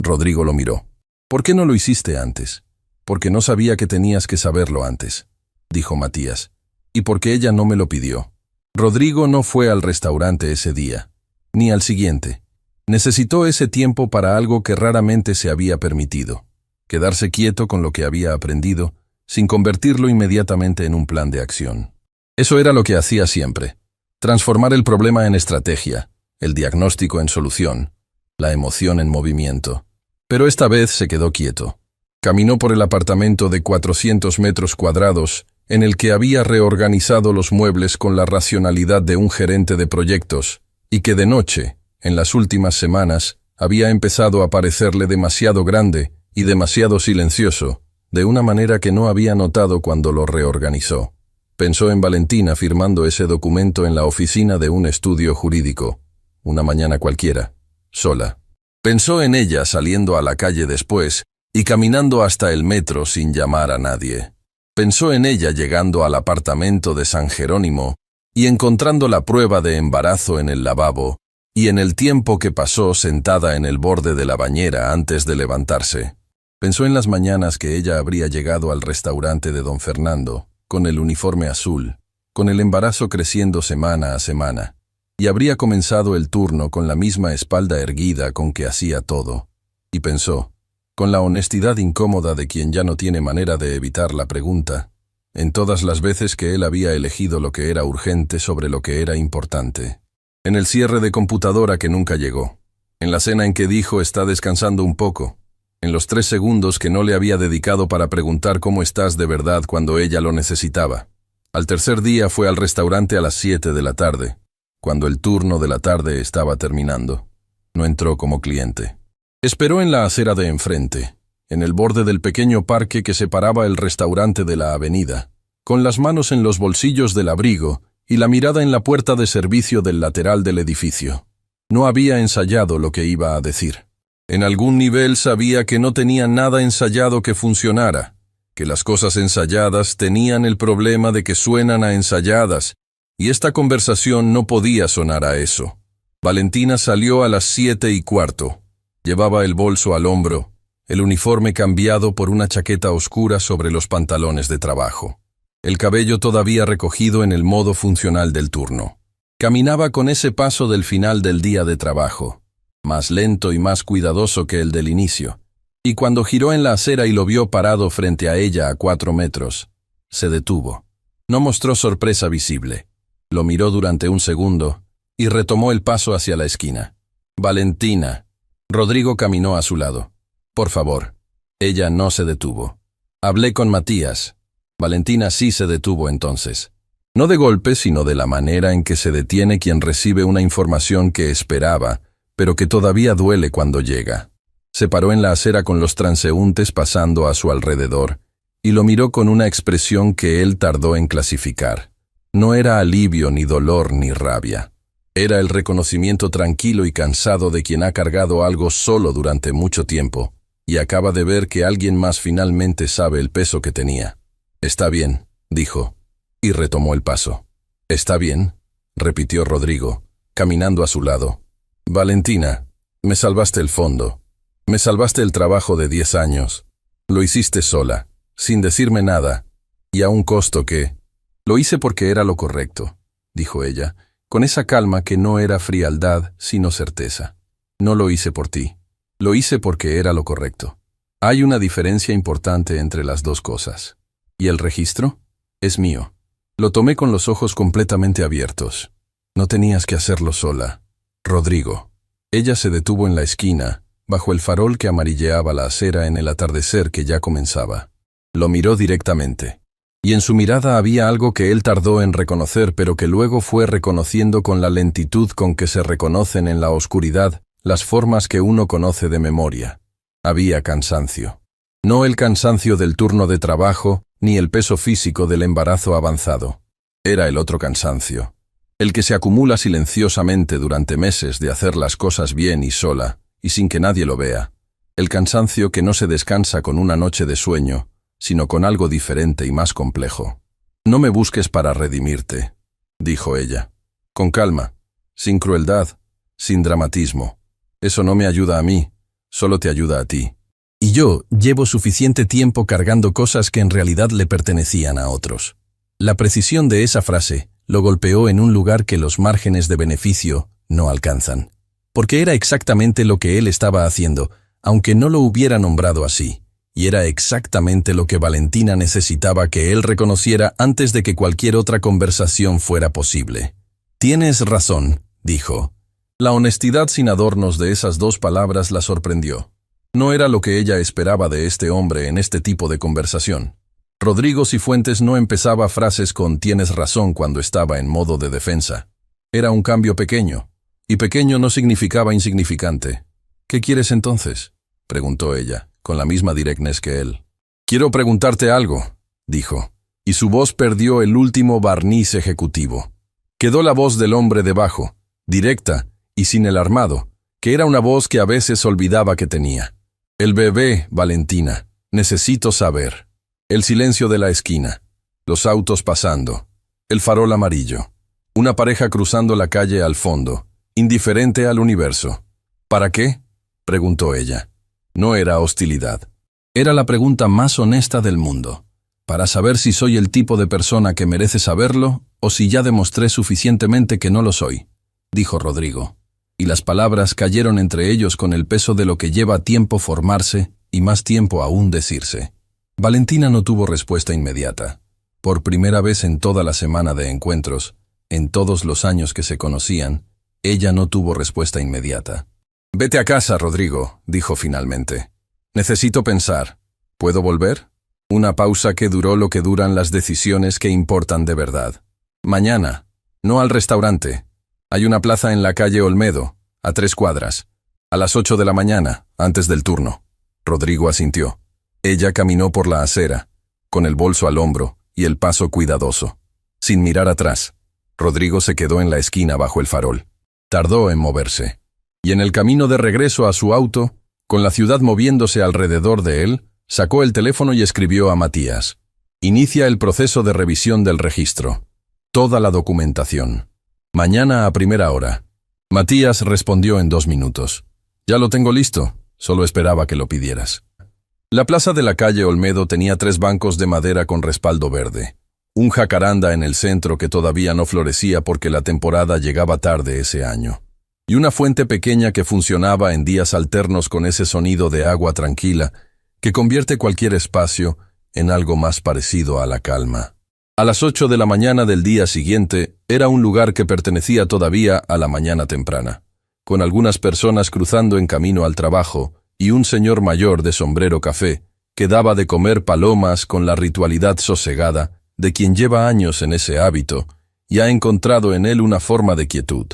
Rodrigo lo miró. ¿Por qué no lo hiciste antes? Porque no sabía que tenías que saberlo antes, dijo Matías, y porque ella no me lo pidió. Rodrigo no fue al restaurante ese día, ni al siguiente. Necesitó ese tiempo para algo que raramente se había permitido, quedarse quieto con lo que había aprendido, sin convertirlo inmediatamente en un plan de acción. Eso era lo que hacía siempre, transformar el problema en estrategia, el diagnóstico en solución, la emoción en movimiento. Pero esta vez se quedó quieto. Caminó por el apartamento de 400 metros cuadrados, en el que había reorganizado los muebles con la racionalidad de un gerente de proyectos, y que de noche, en las últimas semanas, había empezado a parecerle demasiado grande y demasiado silencioso, de una manera que no había notado cuando lo reorganizó. Pensó en Valentina firmando ese documento en la oficina de un estudio jurídico, una mañana cualquiera, sola. Pensó en ella saliendo a la calle después y caminando hasta el metro sin llamar a nadie. Pensó en ella llegando al apartamento de San Jerónimo y encontrando la prueba de embarazo en el lavabo, y en el tiempo que pasó sentada en el borde de la bañera antes de levantarse. Pensó en las mañanas que ella habría llegado al restaurante de don Fernando, con el uniforme azul, con el embarazo creciendo semana a semana, y habría comenzado el turno con la misma espalda erguida con que hacía todo. Y pensó, con la honestidad incómoda de quien ya no tiene manera de evitar la pregunta, en todas las veces que él había elegido lo que era urgente sobre lo que era importante. En el cierre de computadora que nunca llegó, en la cena en que dijo está descansando un poco, en los 3 segundos que no le había dedicado para preguntar cómo estás de verdad cuando ella lo necesitaba. Al tercer día fue al restaurante a las 7 de la tarde, cuando el turno de la tarde estaba terminando. No entró como cliente. Esperó en la acera de enfrente, en el borde del pequeño parque que separaba el restaurante de la avenida, con las manos en los bolsillos del abrigo y la mirada en la puerta de servicio del lateral del edificio. No había ensayado lo que iba a decir. En algún nivel sabía que no tenía nada ensayado que funcionara, que las cosas ensayadas tenían el problema de que suenan a ensayadas, y esta conversación no podía sonar a eso. Valentina salió a las 7:15. Llevaba el bolso al hombro, el uniforme cambiado por una chaqueta oscura sobre los pantalones de trabajo. El cabello todavía recogido en el modo funcional del turno. Caminaba con ese paso del final del día de trabajo, más lento y más cuidadoso que el del inicio, y cuando giró en la acera y lo vio parado frente a ella a 4 metros, se detuvo. No mostró sorpresa visible. Lo miró durante un segundo y retomó el paso hacia la esquina. Valentina. Rodrigo caminó a su lado. Por favor. Ella no se detuvo. Hablé con Matías. Valentina sí se detuvo entonces. No de golpe, sino de la manera en que se detiene quien recibe una información que esperaba, pero que todavía duele cuando llega. Se paró en la acera con los transeúntes pasando a su alrededor, y lo miró con una expresión que él tardó en clasificar. No era alivio, ni dolor, ni rabia. Era el reconocimiento tranquilo y cansado de quien ha cargado algo solo durante mucho tiempo, y acaba de ver que alguien más finalmente sabe el peso que tenía. Está bien, dijo, y retomó el paso. Está bien, repitió Rodrigo, caminando a su lado. Valentina, me salvaste el fondo. Me salvaste el trabajo de 10 años. Lo hiciste sola, sin decirme nada, y a un costo que... Lo hice porque era lo correcto, dijo ella, con esa calma que no era frialdad, sino certeza. No lo hice por ti. Lo hice porque era lo correcto. Hay una diferencia importante entre las dos cosas. ¿Y el registro? Es mío. Lo tomé con los ojos completamente abiertos. No tenías que hacerlo sola. Rodrigo. Ella se detuvo en la esquina, bajo el farol que amarilleaba la acera en el atardecer que ya comenzaba. Lo miró directamente. Y en su mirada había algo que él tardó en reconocer, pero que luego fue reconociendo con la lentitud con que se reconocen en la oscuridad las formas que uno conoce de memoria. Había cansancio. No el cansancio del turno de trabajo, ni el peso físico del embarazo avanzado. Era el otro cansancio. El que se acumula silenciosamente durante meses de hacer las cosas bien y sola, y sin que nadie lo vea. El cansancio que no se descansa con una noche de sueño, sino con algo diferente y más complejo. No me busques para redimirte, dijo ella. Con calma, sin crueldad, sin dramatismo. Eso no me ayuda a mí, solo te ayuda a ti. Y yo llevo suficiente tiempo cargando cosas que en realidad le pertenecían a otros. La precisión de esa frase lo golpeó en un lugar que los márgenes de beneficio no alcanzan. Porque era exactamente lo que él estaba haciendo, aunque no lo hubiera nombrado así. Y era exactamente lo que Valentina necesitaba que él reconociera antes de que cualquier otra conversación fuera posible. Tienes razón, dijo. La honestidad sin adornos de esas 2 palabras la sorprendió. No era lo que ella esperaba de este hombre en este tipo de conversación. Rodrigo Cifuentes no empezaba frases con «tienes razón» cuando estaba en modo de defensa. Era un cambio pequeño, y pequeño no significaba insignificante. «¿Qué quieres entonces?», preguntó ella, con la misma directness que él. «Quiero preguntarte algo», dijo, y su voz perdió el último barniz ejecutivo. Quedó la voz del hombre debajo, directa y sin el armado, que era una voz que a veces olvidaba que tenía. «El bebé, Valentina. Necesito saber». El silencio de la esquina. Los autos pasando. El farol amarillo. Una pareja cruzando la calle al fondo, indiferente al universo. «¿Para qué?», preguntó ella. No era hostilidad. Era la pregunta más honesta del mundo. Para saber si soy el tipo de persona que merece saberlo o si ya demostré suficientemente que no lo soy, dijo Rodrigo. Y las palabras cayeron entre ellos con el peso de lo que lleva tiempo formarse y más tiempo aún decirse. Valentina no tuvo respuesta inmediata. Por primera vez en toda la semana de encuentros, en todos los años que se conocían, ella no tuvo respuesta inmediata. «Vete a casa, Rodrigo», dijo finalmente. «Necesito pensar. ¿Puedo volver?» Una pausa que duró lo que duran las decisiones que importan de verdad. «Mañana. No al restaurante. Hay una plaza en la calle Olmedo, a 3 cuadras. A las 8 de la mañana, antes del turno». Rodrigo asintió. Ella caminó por la acera, con el bolso al hombro y el paso cuidadoso. Sin mirar atrás, Rodrigo se quedó en la esquina bajo el farol. Tardó en moverse. Y en el camino de regreso a su auto, con la ciudad moviéndose alrededor de él, sacó el teléfono y escribió a Matías. «Inicia el proceso de revisión del registro. Toda la documentación. Mañana a primera hora». Matías respondió en 2 minutos. «Ya lo tengo listo. Solo esperaba que lo pidieras». La plaza de la calle Olmedo tenía 3 bancos de madera con respaldo verde. Un jacaranda en el centro que todavía no florecía porque la temporada llegaba tarde ese año. Y una fuente pequeña que funcionaba en días alternos con ese sonido de agua tranquila que convierte cualquier espacio en algo más parecido a la calma. A las 8 de la mañana del día siguiente era un lugar que pertenecía todavía a la mañana temprana, con algunas personas cruzando en camino al trabajo y un señor mayor de sombrero café que daba de comer palomas con la ritualidad sosegada de quien lleva años en ese hábito y ha encontrado en él una forma de quietud.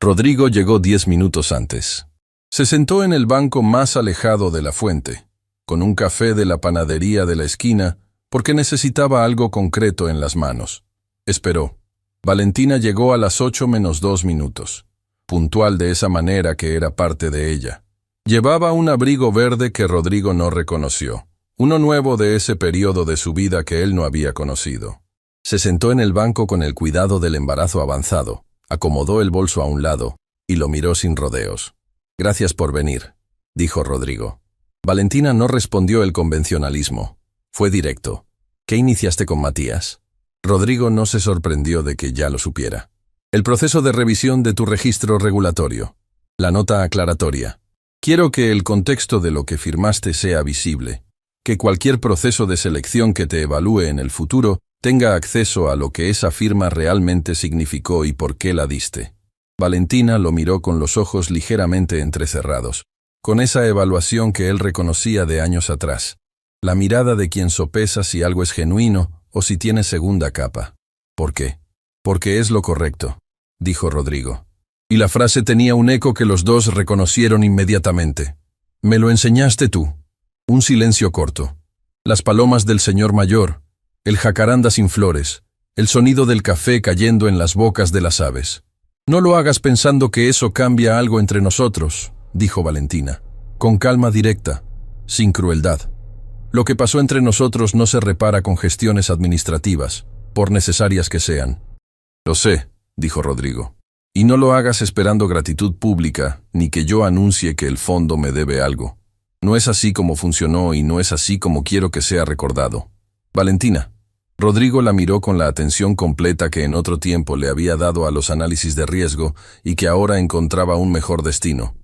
Rodrigo llegó 10 minutos antes. Se sentó en el banco más alejado de la fuente, con un café de la panadería de la esquina, porque necesitaba algo concreto en las manos. Esperó. Valentina llegó a las 8 menos 2 minutos, puntual de esa manera que era parte de ella. Llevaba un abrigo verde que Rodrigo no reconoció, uno nuevo de ese periodo de su vida que él no había conocido. Se sentó en el banco con el cuidado del embarazo avanzado, acomodó el bolso a un lado y lo miró sin rodeos. «Gracias por venir», dijo Rodrigo. Valentina no respondió el convencionalismo. Fue directo. «¿Qué iniciaste con Matías?» Rodrigo no se sorprendió de que ya lo supiera. «El proceso de revisión de tu registro regulatorio. La nota aclaratoria. Quiero que el contexto de lo que firmaste sea visible, que cualquier proceso de selección que te evalúe en el futuro tenga acceso a lo que esa firma realmente significó y por qué la diste». Valentina lo miró con los ojos ligeramente entrecerrados, con esa evaluación que él reconocía de años atrás, la mirada de quien sopesa si algo es genuino o si tiene segunda capa. «¿Por qué?» «Porque es lo correcto», dijo Rodrigo. Y la frase tenía un eco que los dos reconocieron inmediatamente. «Me lo enseñaste tú». Un silencio corto. Las palomas del señor mayor, el jacaranda sin flores, el sonido del café cayendo en las bocas de las aves. «No lo hagas pensando que eso cambia algo entre nosotros», dijo Valentina, con calma directa, sin crueldad. «Lo que pasó entre nosotros no se repara con gestiones administrativas, por necesarias que sean». «Lo sé», dijo Rodrigo. «Y no lo hagas esperando gratitud pública, ni que yo anuncie que el fondo me debe algo. No es así como funcionó y no es así como quiero que sea recordado». «Valentina». Rodrigo la miró con la atención completa que en otro tiempo le había dado a los análisis de riesgo y que ahora encontraba un mejor destino.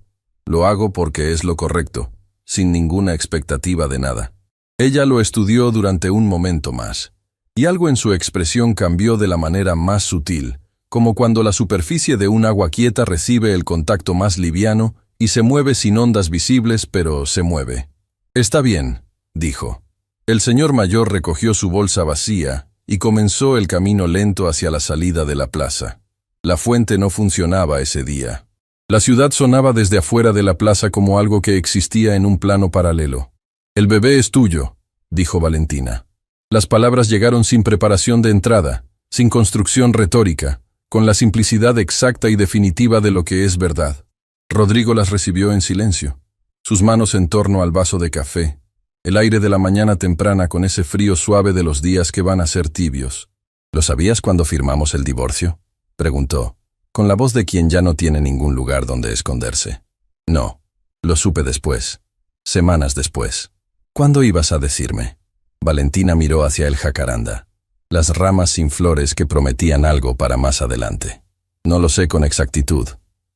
«Lo hago porque es lo correcto, sin ninguna expectativa de nada». Ella lo estudió durante un momento más, y algo en su expresión cambió de la manera más sutil, como cuando la superficie de un agua quieta recibe el contacto más liviano y se mueve sin ondas visibles, pero se mueve. «Está bien», dijo. El señor mayor recogió su bolsa vacía y comenzó el camino lento hacia la salida de la plaza. La fuente no funcionaba ese día. La ciudad sonaba desde afuera de la plaza como algo que existía en un plano paralelo. El bebé es tuyo, dijo Valentina. Las palabras llegaron sin preparación de entrada, sin construcción retórica, con la simplicidad exacta y definitiva de lo que es verdad. Rodrigo las recibió en silencio, sus manos en torno al vaso de café, el aire de la mañana temprana con ese frío suave de los días que van a ser tibios. ¿Lo sabías cuando firmamos el divorcio?, preguntó, con la voz de quien ya no tiene ningún lugar donde esconderse. No, lo supe después, semanas después. ¿Cuándo ibas a decirme? Valentina miró hacia el jacaranda, las ramas sin flores que prometían algo para más adelante. No lo sé con exactitud,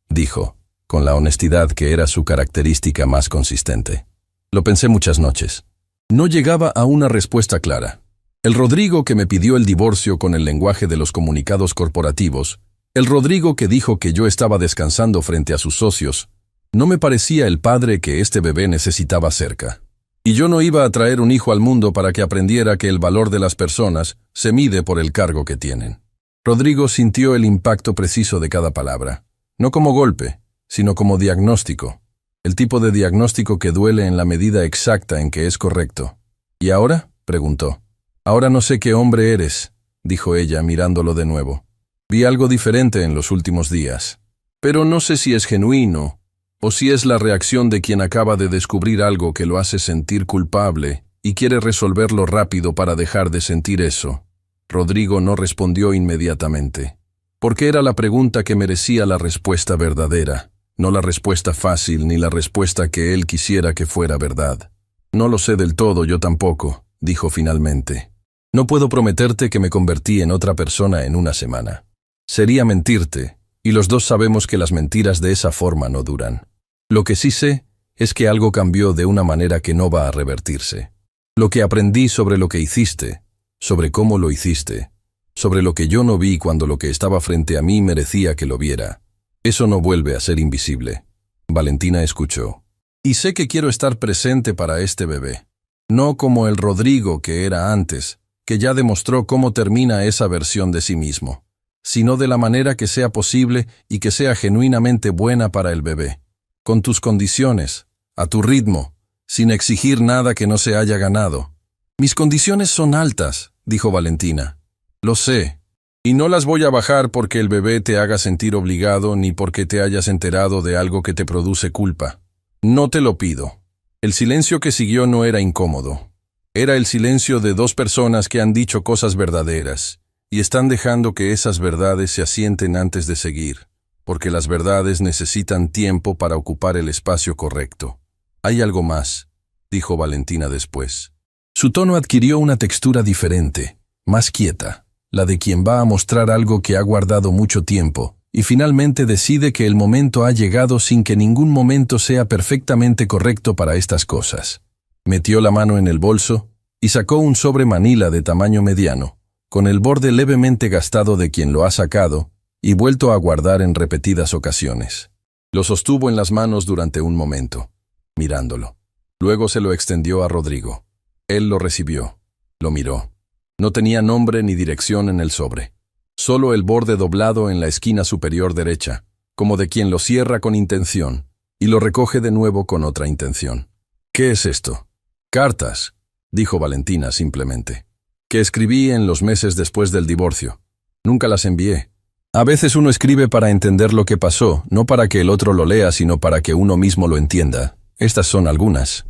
dijo, con la honestidad que era su característica más consistente. Lo pensé muchas noches. No llegaba a una respuesta clara. El Rodrigo que me pidió el divorcio con el lenguaje de los comunicados corporativos, el Rodrigo que dijo que yo estaba descansando frente a sus socios, no me parecía el padre que este bebé necesitaba cerca. Y yo no iba a traer un hijo al mundo para que aprendiera que el valor de las personas se mide por el cargo que tienen. Rodrigo sintió el impacto preciso de cada palabra, no como golpe, sino como diagnóstico, el tipo de diagnóstico que duele en la medida exacta en que es correcto. ¿Y ahora?, preguntó. Ahora no sé qué hombre eres, dijo ella mirándolo de nuevo. Vi algo diferente en los últimos días, pero no sé si es genuino, o si es la reacción de quien acaba de descubrir algo que lo hace sentir culpable y quiere resolverlo rápido para dejar de sentir eso. Rodrigo no respondió inmediatamente, porque era la pregunta que merecía la respuesta verdadera, no la respuesta fácil ni la respuesta que él quisiera que fuera verdad. No lo sé del todo, yo tampoco, dijo finalmente. No puedo prometerte que me convertí en otra persona en una semana. Sería mentirte, y los dos sabemos que las mentiras de esa forma no duran. Lo que sí sé es que algo cambió de una manera que no va a revertirse. Lo que aprendí sobre lo que hiciste, sobre cómo lo hiciste, sobre lo que yo no vi cuando lo que estaba frente a mí merecía que lo viera. Eso no vuelve a ser invisible. Valentina escuchó. Y sé que quiero estar presente para este bebé. No como el Rodrigo que era antes, que ya demostró cómo termina esa versión de sí mismo, sino de la manera que sea posible y que sea genuinamente buena para el bebé. Con tus condiciones, a tu ritmo, sin exigir nada que no se haya ganado. Mis condiciones son altas, dijo Valentina. Lo sé, y no las voy a bajar porque el bebé te haga sentir obligado ni porque te hayas enterado de algo que te produce culpa. No te lo pido. El silencio que siguió no era incómodo. Era el silencio de dos personas que han dicho cosas verdaderas y están dejando que esas verdades se asienten antes de seguir, porque las verdades necesitan tiempo para ocupar el espacio correcto. Hay algo más, dijo Valentina después. Su tono adquirió una textura diferente, más quieta, la de quien va a mostrar algo que ha guardado mucho tiempo, y finalmente decide que el momento ha llegado sin que ningún momento sea perfectamente correcto para estas cosas. Metió la mano en el bolso y sacó un sobre manila de tamaño mediano, con el borde levemente gastado de quien lo ha sacado, y vuelto a guardar en repetidas ocasiones. Lo sostuvo en las manos durante un momento, mirándolo. Luego se lo extendió a Rodrigo. Él lo recibió, lo miró. No tenía nombre ni dirección en el sobre. Solo el borde doblado en la esquina superior derecha, como de quien lo cierra con intención, y lo recoge de nuevo con otra intención. ¿Qué es esto? Cartas, dijo Valentina simplemente, que escribí en los meses después del divorcio. Nunca las envié. A veces uno escribe para entender lo que pasó, no para que el otro lo lea, sino para que uno mismo lo entienda. Estas son algunas.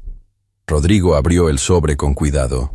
Rodrigo abrió el sobre con cuidado.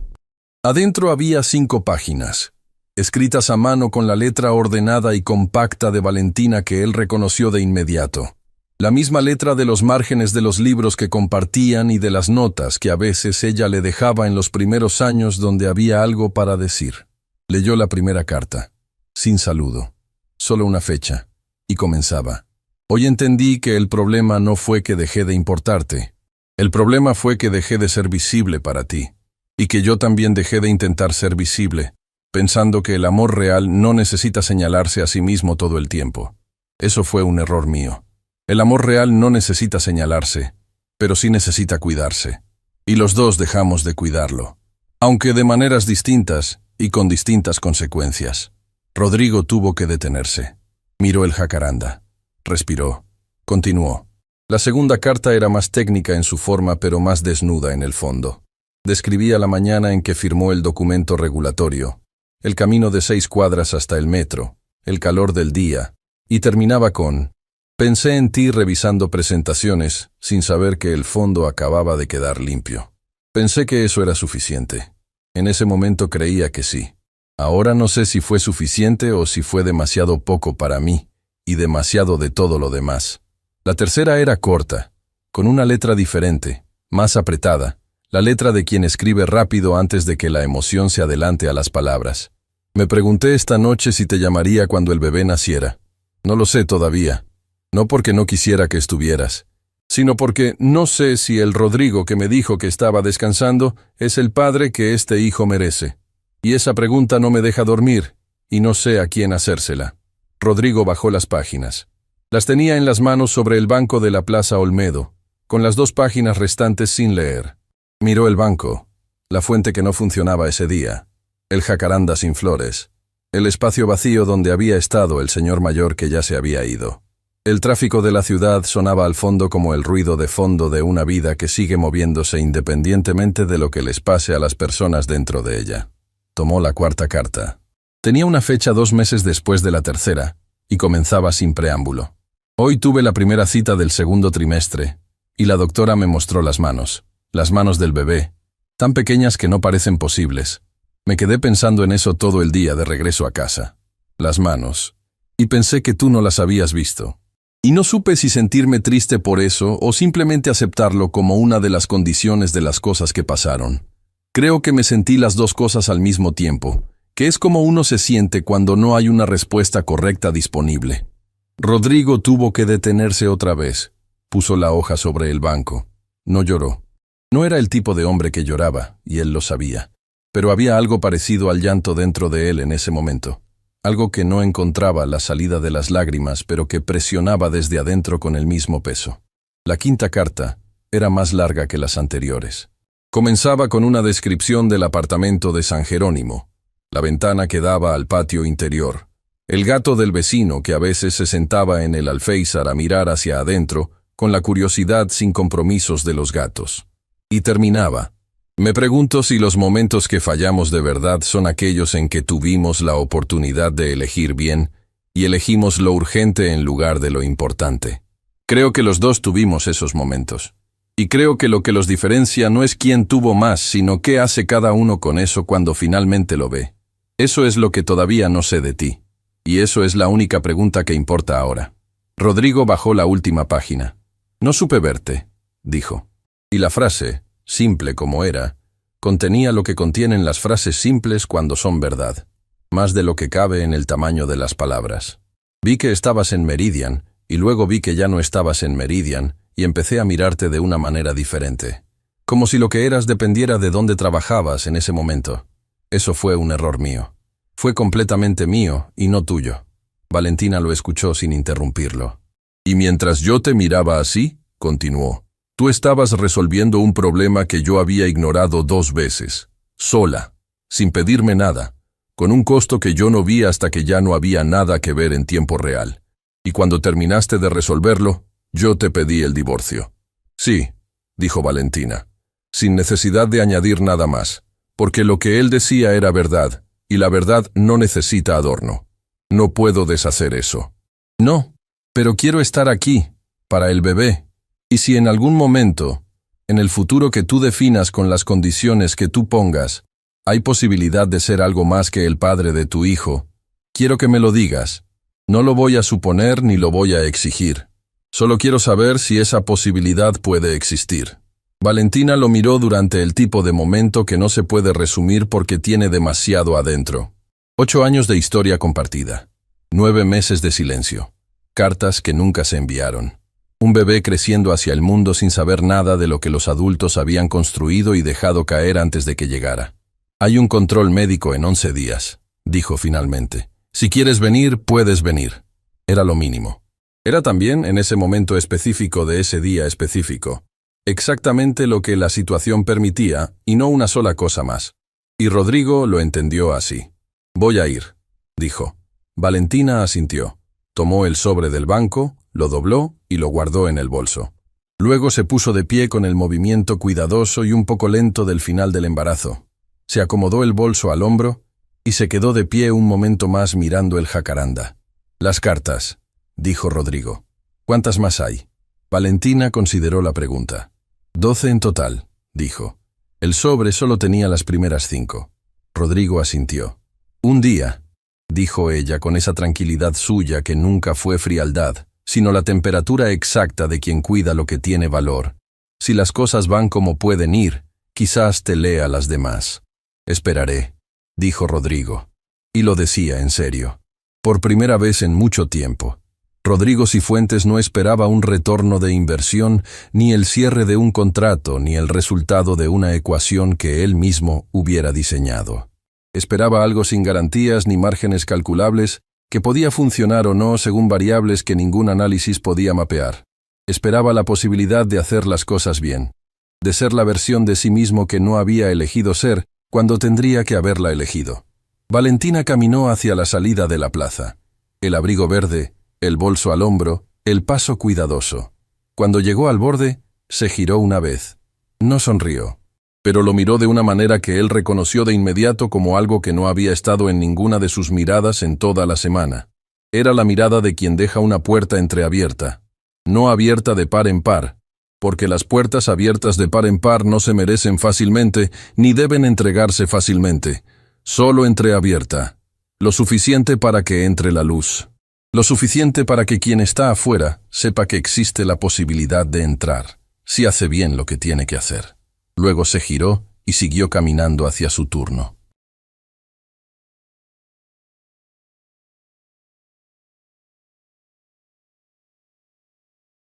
Adentro había 5 páginas, escritas a mano con la letra ordenada y compacta de Valentina que él reconoció de inmediato. La misma letra de los márgenes de los libros que compartían y de las notas que a veces ella le dejaba en los primeros años donde había algo para decir. Leyó la primera carta, sin saludo. Solo una fecha, y comenzaba. Hoy entendí que el problema no fue que dejé de importarte. El problema fue que dejé de ser visible para ti, y que yo también dejé de intentar ser visible, pensando que el amor real no necesita señalarse a sí mismo todo el tiempo. Eso fue un error mío. El amor real no necesita señalarse, pero sí necesita cuidarse, y los dos dejamos de cuidarlo, aunque de maneras distintas y con distintas consecuencias. Rodrigo tuvo que detenerse. Miró el jacaranda. Respiró. Continuó. La segunda carta era más técnica en su forma, pero más desnuda en el fondo. Describía la mañana en que firmó el documento regulatorio, el camino de 6 cuadras hasta el metro, el calor del día, y terminaba con: pensé en ti revisando presentaciones, sin saber que el fondo acababa de quedar limpio. Pensé que eso era suficiente. En ese momento creía que sí. Ahora no sé si fue suficiente o si fue demasiado poco para mí, y demasiado de todo lo demás. La tercera era corta, con una letra diferente, más apretada, la letra de quien escribe rápido antes de que la emoción se adelante a las palabras. Me pregunté esta noche si te llamaría cuando el bebé naciera. No lo sé todavía. No porque no quisiera que estuvieras, sino porque no sé si el Rodrigo que me dijo que estaba descansando es el padre que este hijo merece. Y esa pregunta no me deja dormir, y no sé a quién hacérsela. Rodrigo bajó las páginas. Las tenía en las manos sobre el banco de la Plaza Olmedo, con las 2 páginas restantes sin leer. Miró el banco, la fuente que no funcionaba ese día, el jacaranda sin flores, el espacio vacío donde había estado el señor mayor que ya se había ido. El tráfico de la ciudad sonaba al fondo como el ruido de fondo de una vida que sigue moviéndose independientemente de lo que les pase a las personas dentro de ella. Tomó la 4ª carta. Tenía una fecha 2 meses después de la tercera, y comenzaba sin preámbulo. Hoy tuve la primera cita del 2º trimestre, y la doctora me mostró las manos del bebé, tan pequeñas que no parecen posibles. Me quedé pensando en eso todo el día de regreso a casa. Las manos. Y pensé que tú no las habías visto. Y no supe si sentirme triste por eso o simplemente aceptarlo como una de las condiciones de las cosas que pasaron. Creo que me sentí las 2 cosas al mismo tiempo, que es como uno se siente cuando no hay una respuesta correcta disponible. Rodrigo tuvo que detenerse otra vez. Puso la hoja sobre el banco. No lloró. No era el tipo de hombre que lloraba, y él lo sabía. Pero había algo parecido al llanto dentro de él en ese momento. Algo que no encontraba la salida de las lágrimas, pero que presionaba desde adentro con el mismo peso. La 5ª carta era más larga que las anteriores. Comenzaba con una descripción del apartamento de San Jerónimo, la ventana que daba al patio interior, el gato del vecino que a veces se sentaba en el alféizar a mirar hacia adentro con la curiosidad sin compromisos de los gatos. Y terminaba: me pregunto si los momentos que fallamos de verdad son aquellos en que tuvimos la oportunidad de elegir bien y elegimos lo urgente en lugar de lo importante. Creo que los 2 tuvimos esos momentos. Y creo que lo que los diferencia no es quién tuvo más, sino qué hace cada uno con eso cuando finalmente lo ve. Eso es lo que todavía no sé de ti. Y eso es la única pregunta que importa ahora. Rodrigo bajó la última página. No supe verte, dijo. Y la frase, simple como era, contenía lo que contienen las frases simples cuando son verdad, más de lo que cabe en el tamaño de las palabras. Vi que estabas en Meridian, y luego vi que ya no estabas en Meridian, y empecé a mirarte de una manera diferente. Como si lo que eras dependiera de dónde trabajabas en ese momento. Eso fue un error mío. Fue completamente mío y no tuyo. Valentina lo escuchó sin interrumpirlo. Y mientras yo te miraba así, continuó, tú estabas resolviendo un problema que yo había ignorado 2 veces, sola, sin pedirme nada, con un costo que yo no vi hasta que ya no había nada que ver en tiempo real. Y cuando terminaste de resolverlo, yo te pedí el divorcio. Sí, dijo Valentina, sin necesidad de añadir nada más, porque lo que él decía era verdad, y la verdad no necesita adorno. No puedo deshacer eso. No, pero quiero estar aquí, para el bebé. Y si en algún momento, en el futuro que tú definas con las condiciones que tú pongas, hay posibilidad de ser algo más que el padre de tu hijo, quiero que me lo digas. No lo voy a suponer ni lo voy a exigir. Solo quiero saber si esa posibilidad puede existir. Valentina lo miró durante el tipo de momento que no se puede resumir porque tiene demasiado adentro. 8 años de historia compartida. 9 meses de silencio. Cartas que nunca se enviaron. Un bebé creciendo hacia el mundo sin saber nada de lo que los adultos habían construido y dejado caer antes de que llegara. Hay un control médico en 11 días, dijo finalmente. Si quieres venir, puedes venir. Era lo mínimo. Era también, en ese momento específico de ese día específico, exactamente lo que la situación permitía y no una sola cosa más. Y Rodrigo lo entendió así. Voy a ir, dijo. Valentina asintió. Tomó el sobre del banco, lo dobló y lo guardó en el bolso. Luego se puso de pie con el movimiento cuidadoso y un poco lento del final del embarazo. Se acomodó el bolso al hombro y se quedó de pie un momento más mirando el jacaranda. «Las cartas», dijo Rodrigo. «¿Cuántas más hay?» Valentina consideró la pregunta. 12 en total», dijo. «El sobre solo tenía las primeras 5. Rodrigo asintió. «Un día», dijo ella con esa tranquilidad suya que nunca fue frialdad, sino la temperatura exacta de quien cuida lo que tiene valor. «Si las cosas van como pueden ir, quizás te lea las demás». «Esperaré», dijo Rodrigo. Y lo decía en serio. Por primera vez en mucho tiempo. Rodrigo Cifuentes no esperaba un retorno de inversión, ni el cierre de un contrato, ni el resultado de una ecuación que él mismo hubiera diseñado. Esperaba algo sin garantías ni márgenes calculables, que podía funcionar o no según variables que ningún análisis podía mapear. Esperaba la posibilidad de hacer las cosas bien, de ser la versión de sí mismo que no había elegido ser cuando tendría que haberla elegido. Valentina caminó hacia la salida de la plaza. El abrigo verde, el bolso al hombro, el paso cuidadoso. Cuando llegó al borde, se giró una vez. No sonrió, pero lo miró de una manera que él reconoció de inmediato como algo que no había estado en ninguna de sus miradas en toda la semana. Era la mirada de quien deja una puerta entreabierta, no abierta de par en par, porque las puertas abiertas de par en par no se merecen fácilmente ni deben entregarse fácilmente, solo entreabierta, lo suficiente para que entre la luz. Lo suficiente para que quien está afuera sepa que existe la posibilidad de entrar, si hace bien lo que tiene que hacer. Luego se giró y siguió caminando hacia su turno.